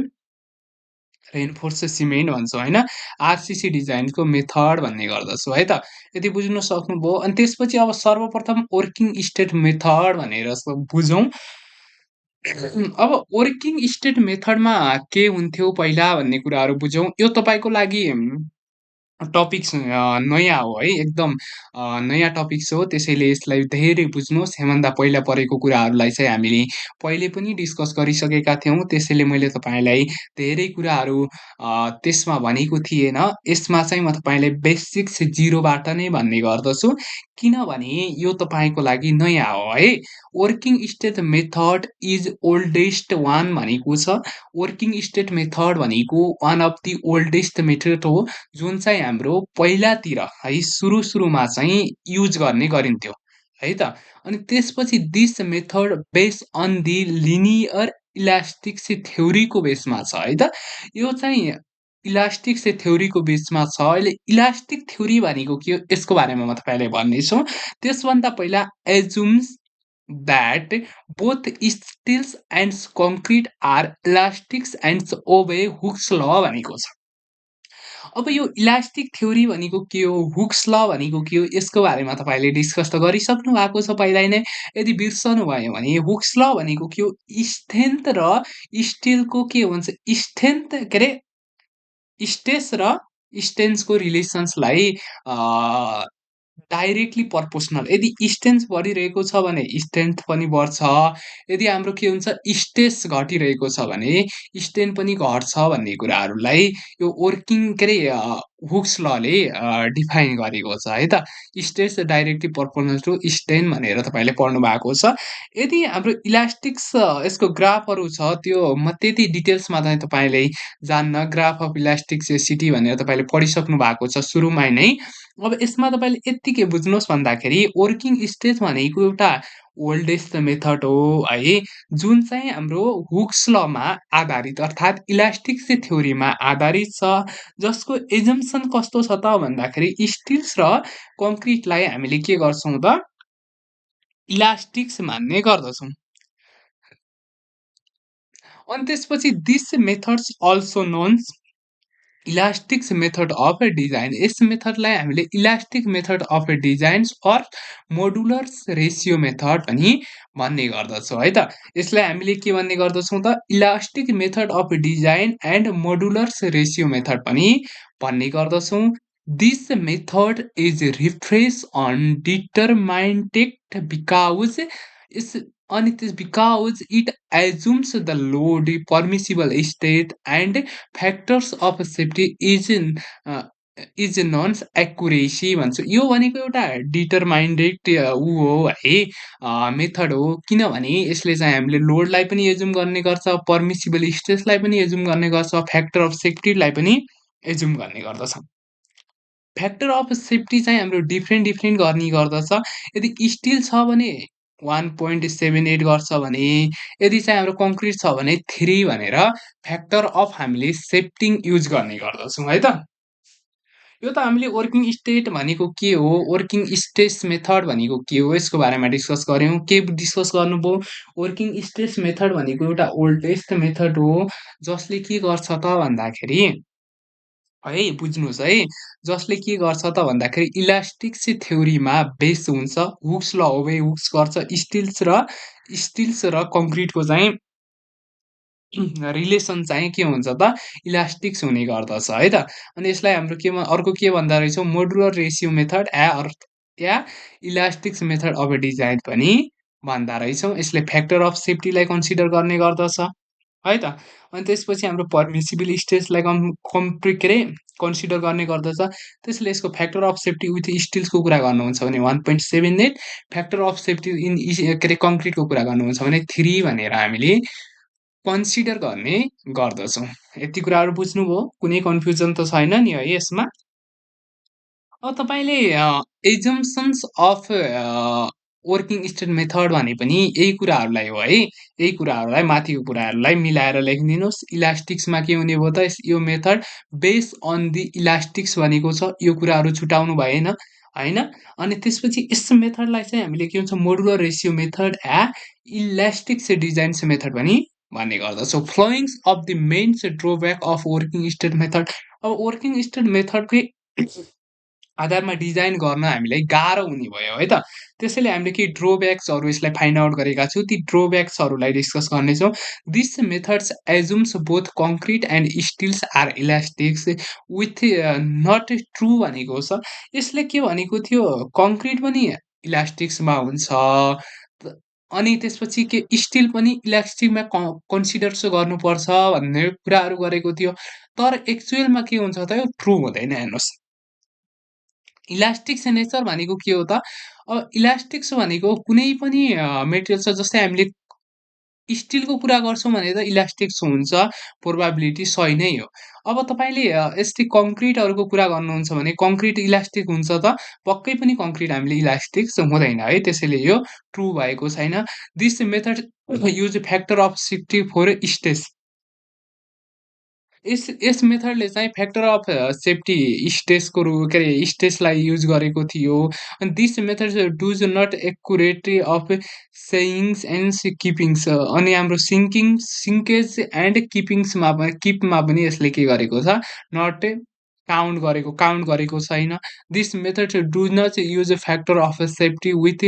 रेन्फोर्स सिमेन्ट भन्छौँ होइन। आरसिसी डिजाइनको मेथड भन्ने गर्दछौँ है त। यति बुझ्न सक्नुभयो। अनि त्यसपछि अब सर्वप्रथम वर्किङ स्टेट मेथड भनेर बुझौँ। अब वर्किङ स्टेट मेथडमा के हुन्थ्यो पहिला भन्ने कुराहरू बुझौँ। यो तपाईँको लागि टपिक्स नयाँ हो है, एकदम नयाँ टपिक्स हो। त्यसैले यसलाई धेरै बुझ्नुहोस्। यसभन्दा पहिला परेको कुराहरूलाई चाहिँ हामीले पहिले पनि डिस्कस गरिसकेका थियौँ। त्यसैले मैले तपाईँलाई धेरै कुराहरू त्यसमा भनेको थिएन। यसमा चाहिँ म तपाईँलाई बेसिक्स 0बाट नै भन्ने गर्दछु, किनभने यो तपाईँको लागि नयाँ हो है। Working state method is oldest one भनेको छ। वर्किङ स्टेट मेथड भनेको one of the oldest method हो, जुन चाहिँ हाम्रो पहिलातिर है सुरुमा चाहिँ युज गर्ने गरिन्थ्यो है त। अनि त्यसपछि this method base on the linear elastics थ्योरीको बेसमा छ है त। यो चाहिँ इलास्टिक्स थ्योरीको बेसमा छ। अहिले इलास्टिक थ्योरी भनेको के हो यसको बारेमा म तपाईँलाई भन्नेछु। त्यसभन्दा पहिला एजुम्स that both steels and concrete are elastics and obey Hooke's law भनेको छ। अब यो इलास्टिक थ्योरी भनेको के हो, हुक्स ल भनेको के हो, यसको बारेमा तपाईँले डिस्कस त गरिसक्नु भएको छ पहिल्यै नै। यदि बिर्सनु भयो भने हुक्स ल भनेको के हो, स्ट्रेन्थ र स्टिलको के भन्छ, स्ट्रेन्थ के अरे स्ट्रेस र स्ट्रेन्थको रिलेसन्सलाई डाइरेक्टली प्रपोर्सनल। यदि स्ट्रेन्थ बढिरहेको छ भने स्ट्रेन्थ पनि बढ्छ। यदि हाम्रो के हुन्छ, स्ट्रेस घटिरहेको छ भने स्ट्रेन्थ पनि घट्छ भन्ने कुराहरूलाई यो वर्किङ के अरे हुक्स लले डिफाइन गरेको छ है त। Stress directly proportional to strain भनेर तपाईँले पढ्नु भएको छ। यदि हाम्रो इलास्टिक्स यसको ग्राफहरू छ, त्यो म त्यति डिटेल्समा चाहिँ तपाईँले जान्न। ग्राफ अफ इलास्टिसिटी भनेर तपाईँले पढिसक्नु भएको छ सुरुमा नै। अब यसमा तपाईँले यत्तिकै बुझ्नुहोस् भन्दाखेरि वर्किङ स्ट्रेस भनेको एउटा ओल्डेस्ट मेथड हो है, जुन चाहिँ हाम्रो हुक्स लमा आधारित अर्थात् इलास्टिक्स थ्योरीमा आधारित छ। जसको एजम्सन कस्तो छ त भन्दाखेरि स्टिल्स र कङ्क्रिटलाई हामीले के गर्छौँ त, इलास्टिक्स मान्ने गर्दछौँ। अनि त्यसपछि this methods also knowns elastics method of design. यस मेथडलाई हामीले elastic method of designs or modulars ratio method पनि भन्ने गर्दछौँ है त। यसलाई हामीले के भन्ने गर्दछौँ त, elastic method of design and modulars ratio method पनि भन्ने गर्दछौँ। This method is refresh on determinated because is अनि त्यस because it assumes the load permissible state and factors of safety is none's accuracy भन्छ। यो भनेको एउटा डिटरमाइन्डेड ऊ हो है, मेथड हो। किनभने यसले चाहिँ हामीले लोडलाई पनि एजुम गर्ने गर्छ, पर्मिसिबल स्ट्रेसलाई पनि एजुम गर्ने गर्छ, फ्याक्टर अफ सेफ्टीलाई पनि एजुम गर्ने गर्दछ। फ्याक्टर अफ सेफ्टी चाहिँ हाम्रो डिफ्रेन्ट गर्ने गर्दछ। यदि स्टिल छ भने 1.78 गर्छ भने, यदि चाहिँ हाम्रो कङ्क्रिट छ भने 3 भनेर फ्याक्टर अफ हामीले सेफ्टी युज गर्ने गर्दछौँ है त। यो त हामीले वर्किङ स्टेट भनेको के हो, वर्किङ स्ट्रेस मेथड भनेको के हो, यसको बारेमा डिस्कस गऱ्यौँ। के डिस्कस गर्नुभयो, वर्किङ स्ट्रेस मेथड भनेको एउटा ओल्डेस्ट मेथड हो, जसले के गर्छ त भन्दाखेरि है, बुझ्नुहोस् है, जसले के गर्छ त भन्दाखेरि इलास्टिक्स थ्योरीमा बेस हुन्छ। हुक्स ल ओबे हुक्स गर्छ। स्टिल्स र कङ्क्रिटको चाहिँ रिलेसन चाहिँ के हुन्छ त, इलास्टिक्स हुने गर्दछ है त। अनि यसलाई हाम्रो केमा अर्को के भन्दा रहेछौँ, modular ratio method yeah elastics method of design पनि भन्दा रहेछौँ। यसले फ्याक्टर अफ सेफ्टीलाई कन्सिडर गर्ने गर्दछ, है त। अनि त्यसपछि हाम्रो पर्मिसिबल स्ट्रेसलाई के अरे कन्सिडर गर्ने गर्दछ। त्यसले यसको फ्याक्टर अफ सेफ्टी विथ स्टिल्सको कुरा गर्नुहुन्छ भने 1.78, फ्याक्टर अफ सेफ्टी इन के अरे कङ्क्रिटको कुरा गर्नुहुन्छ भने 3 भनेर हामीले कन्सिडर गर्ने गर्दछौँ। यति कुराहरू बुझ्नुभयो? कुनै कन्फ्युजन त छैन नि है यसमा? अब तपाईँले एजम्पसन्स अफ वर्किङ स्टेट मेथड भने पनि यही कुराहरूलाई हो है। यही कुराहरूलाई माथिको कुराहरूलाई मिलाएर लेखिदिनुहोस्। इलास्टिक्समा के हुने भयो त यो method base on the elastics भनेको छ, यो कुराहरू छुटाउनु भएन होइन। अनि त्यसपछि यस मेथडलाई चाहिँ हामीले के भन्छ modular ratio method elastics designs method पनि भन्ने गर्दछौँ। Followings of the mains drawback of working state method. अब वर्किङ स्टेट मेथडकै आधारमा डिजाइन गर्न हामीलाई गाह्रो हुने भयो है त। त्यसैले हामीले केही ड्रोब्याक्सहरू यसलाई फाइन्ड आउट गरेका छौँ। ती ड्रोब्याक्सहरूलाई डिस्कस गर्नेछौँ। This methods assumes both concrete and steels are elastics with not true भनेको छ। यसले के भनेको थियो, कङ्क्रिट पनि इलास्टिक्समा हुन्छ अनि त्यसपछि के स्टिल पनि इलास्टिकमा कन्सिडर चाहिँ गर्नुपर्छ भन्ने कुराहरू गरेको थियो। तर एक्चुअलमा के हुन्छ त यो ट्रु हुँदैन। हेर्नुहोस्, इलास्टिक्स नेचर भनेको के हो त? अब इलास्टिक्स भनेको कुनै पनि मेटेरियल छ, जस्तै हामीले स्टिलको कुरा गर्छौँ भने त इलास्टिक्स हुन्छ, प्रोबाबिलिटी सही नै हो। अब तपाईँले यस्तै कङ्क्रिटहरूको कुरा गर्नुहुन्छ भने कङ्क्रिट इलास्टिक हुन्छ त? पक्कै पनि कङ्क्रिट हामीले इलास्टिक्स हुँदैन है, त्यसैले यो ट्रु भएको छैन। This method use factor of safety for stage. यस मेथडले चाहिँ फ्याक्टर अफ सेफ्टी स्टेजको के अरे स्टेजलाई युज गरेको थियो। अनि this method does not accurately of sayings and keepings. अनि हाम्रो सिङ्केज एन्ड किपमा पनि यसले के गरेको छ, नट काउन्ट गरेको छैन। This method do not use factor of safety with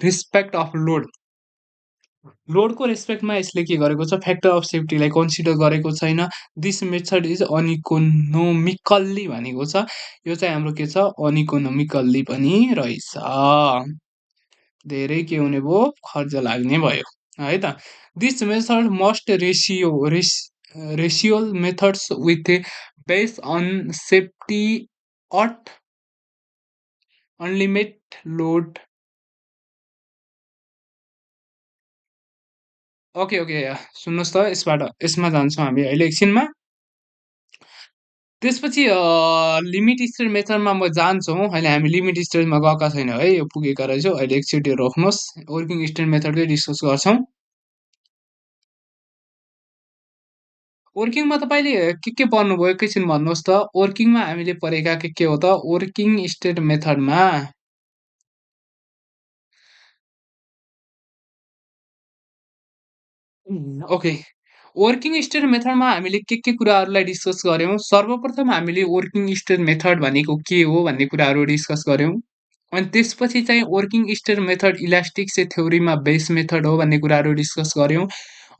respect of load. लोडको रेस्पेक्टमा यसले के गरेको छ, फ्याक्टर अफ सेफ्टीलाई कन्सिडर गरेको छैन। दिस मेथड इज अनइकोनोमिकल्ली भनेको छ। यो चाहिँ हाम्रो के छ, अनइकोनोमिकल्ली पनि रहेछ। धेरै के हुने भयो, खर्च लाग्ने भयो है त। This method must rational methods with base on safety at unlimited load. Okay okay, सुन्नुहोस् त, यसमा जान्छौँ हामी अहिले एकछिनमा। त्यसपछि लिमिट स्टेट मेथडमा म जान्छौँ। अहिले हामी लिमिट स्टेटमा गएका छैनौँ है, यो पुगेका रहेछौँ। अहिले एकचोटि रोक्नुहोस्, वर्किङ स्टेट मेथडकै डिस्कस गर्छौँ। वर्किङमा तपाईँले के पढ्नुभयो एकैछिन भन्नुहोस् त। वर्किङमा हामीले पढेका के हो त, वर्किङ स्टेट मेथडमा ओके, वर्किङ स्टेट मेथडमा हामीले के कुराहरूलाई डिस्कस गर्यौँ। सर्वप्रथम हामीले वर्किङ स्टेट मेथड भनेको के हो भन्ने कुराहरू डिस्कस गर्यौँ। अनि त्यसपछि चाहिँ वर्किङ स्टेट मेथड इलास्टिक्स थ्योरीमा बेस मेथड हो भन्ने कुराहरू डिस्कस गर्यौँ।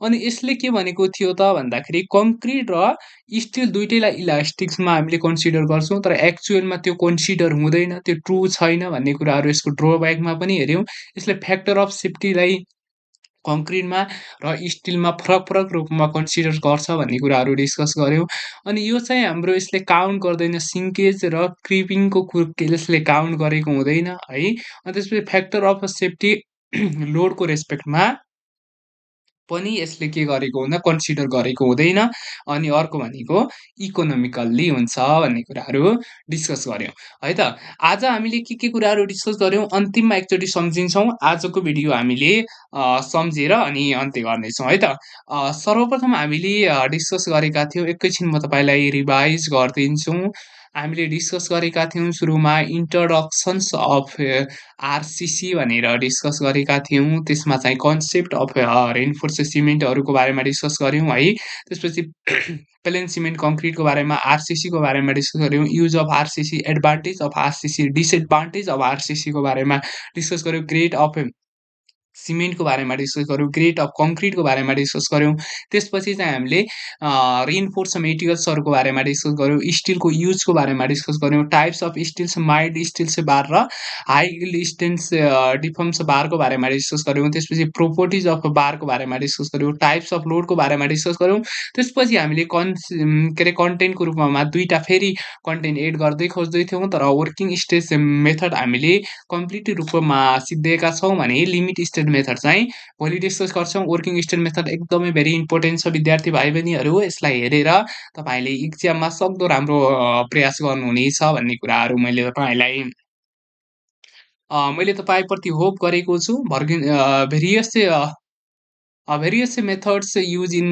अनि यसले के भनेको थियो त भन्दाखेरि कङ्क्रिट र स्टिल दुइटैलाई इलास्टिक्समा हामीले कन्सिडर गर्छौँ, तर एक्चुअलमा त्यो कन्सिडर हुँदैन, त्यो ट्रु छैन भन्ने कुराहरू यसको ड्रब्याकमा पनि हेऱ्यौँ। यसले फ्याक्टर अफ सेफ्टीलाई कङ्क्रिटमा र स्टिलमा फरक फरक रूपमा कन्सिडर गर्छ भन्ने कुराहरू डिस्कस गर्यौँ। अनि यो चाहिँ हाम्रो यसले काउन्ट गर्दैन, सिङ्केज र क्रिपिङको यसले काउन्ट गरेको हुँदैन है। अनि त्यसपछि फ्याक्टर अफ सेफ्टी लोडको रेस्पेक्टमा पनि यसले के गरेको हुँदैन, कन्सिडर गरेको हुँदैन। अनि अर्को भनेको इकोनोमिकल्ली हुन्छ भन्ने कुराहरू डिस्कस गर्यौँ है त। आज हामीले के कुराहरू डिस्कस गर्यौँ अन्तिममा एकचोटि सम्झिन्छौँ। आजको भिडियो हामीले सम्झेर अनि अन्त्य गर्नेछौँ है त। सर्वप्रथम हामीले डिस्कस गरेका थियौँ, एकैछिन म तपाईँलाई रिभाइज गरिदिन्छु। हामीले डिस्कस गरेका थियौँ सुरुमा इन्ट्रोडक्सन्स अफ आरसिसी भनेर डिस्कस गरेका थियौँ। त्यसमा चाहिँ कन्सेप्ट अफ रेन्फोर्स सिमेन्टहरूको बारेमा डिस्कस गऱ्यौँ है। त्यसपछि प्लेन सिमेन्ट कङ्क्रिटको बारेमा, आरसिसीको बारेमा डिस्कस गऱ्यौँ। Use of RCC, advantage of RCC, disadvantage of आरसिसीको बारेमा डिस्कस गऱ्यौँ। ग्रेड अफ सिमेन्टको बारेमा डिस्कस गऱ्यौँ, ग्रेड अफ कङ्क्रिटको बारेमा डिस्कस गऱ्यौँ। त्यसपछि चाहिँ हामीले रिइन्फोर्स मेटेरियल्सहरूको बारेमा डिस्कस गऱ्यौँ, स्टिलको युजको बारेमा डिस्कस गऱ्यौँ, types of steels, mild steels bar र हाई यील्ड स्टेन्स डिफर्म्स बारको बारेमा डिस्कस गऱ्यौँ। त्यसपछि प्रोपर्टिज अफ बारको बारेमा डिस्कस गऱ्यौँ, टाइप्स अफ लोडको बारेमा डिस्कस गऱ्यौँ। त्यसपछि हामीले के अरे कन्टेन्टको रूपमा 2 टा फेरि कन्टेन्ट एड गर्दै खोज्दै थियौँ, तर वर्किङ स्टेज मेथड हामीले कम्प्लिट रूपमा सिद्धिएका छौँ भने लिमिट स्टेट मेथड चाहिँ भोलि डिस्कस गर्छौँ। वर्किङ स्टेट मेथड एकदमै भेरी इम्पोर्टेन्ट छ विद्यार्थी भाइ बहिनीहरू। यसलाई हेरेर तपाईँले इक्जाममा सक्दो राम्रो प्रयास गर्नुहुनेछ भन्ने कुराहरू मैले तपाईँप्रति होप गरेको छु। भेरियस मेथड्स युज इन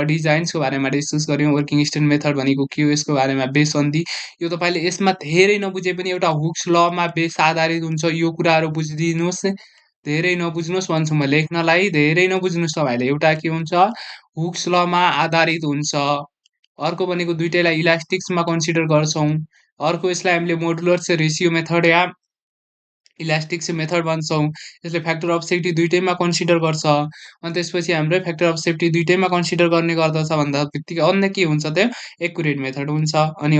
डिजाइन्सको बारेमा डिस्कस गऱ्यौँ। वर्किङ स्टेट मेथड भनेको के हो, यसको बारेमा बेस सन्धि। यो तपाईँले यसमा धेरै नबुझे पनि एउटा हुक्स लमा बेस आधारित हुन्छ, यो कुराहरू बुझिदिनुहोस्। धेरै नबुझ्नुहोस् भन्छु म लेख्नलाई, धेरै नबुझ्नुहोस् तपाईँले। एउटा के हुन्छ, हुक्स लमा आधारित हुन्छ। अर्को भनेको दुइटैलाई इलास्टिक्समा कन्सिडर गर्छौँ। अर्को यसलाई हामीले मोडुलर्स रेसियो मेथड या इलास्टिक्स मेथड भन्छौँ। यसले फ्याक्टर अफ सेफ्टी दुइटैमा कन्सिडर गर्छ। अनि त्यसपछि हाम्रो फ्याक्टर अफ सेफ्टी दुइटैमा कन्सिडर गर्ने गर्दछ भन्दा बित्तिकै अन्य के हुन्छ त, एक्युरेट मेथड हुन्छ। अनि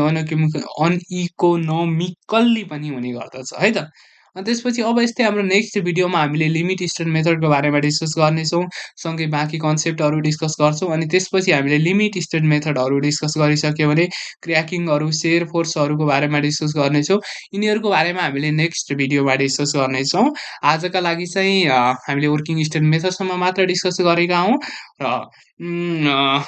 अनइकोनोमिकल्ली पनि हुने गर्दछ है त। अनि त्यसपछि अब यस्तै हाम्रो नेक्स्ट भिडियोमा हामीले लिमिट स्टेट मेथडको बारेमा डिस्कस गर्नेछौँ। सँगै बाँकी कन्सेप्टहरू डिस्कस गर्छौँ। अनि त्यसपछि हामीले लिमिट स्टेट मेथडहरू डिस्कस गरिसक्यो भने क्र्याकिङहरू, सेयर फोर्सहरूको बारेमा डिस्कस गर्नेछौँ। यिनीहरूको बारेमा हामीले नेक्स्ट भिडियोमा डिस्कस गर्नेछौँ। आजका लागि चाहिँ हामीले वर्किङ स्टेट मेथडसम्म मात्र डिस्कस गरेका हौँ र उम्,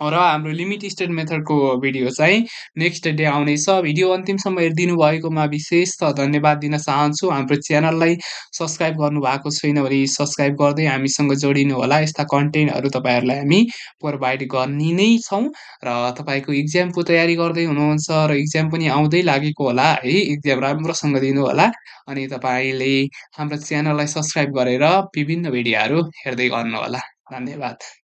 अ र हाम्रो लिमिट स्टेट मेथडको भिडियो चाहिँ नेक्स्ट डे आउनेछ। भिडियो अन्तिमसम्म हेरिदिनु भएकोमा विशेष धन्यवाद दिन चाहन्छु। हाम्रो च्यानललाई सब्सक्राइब गर्नुभएको छैन भने सब्सक्राइब गर्दै हामीसँग जोडिनु होला। यस्ता कन्टेन्टहरू तपाईँहरूलाई हामी प्रोभाइड गर्ने नै छौँ। र तपाईँको इक्जामको तयारी गर्दै हुनुहुन्छ र इक्जाम पनि आउँदै लागेको होला है, इक्जाम राम्रोसँग दिनु होला। अनि तपाईँले हाम्रो च्यानललाई सब्सक्राइब गरेर विभिन्न भिडियोहरू हेर्दै गर्नुहोला। धन्यवाद।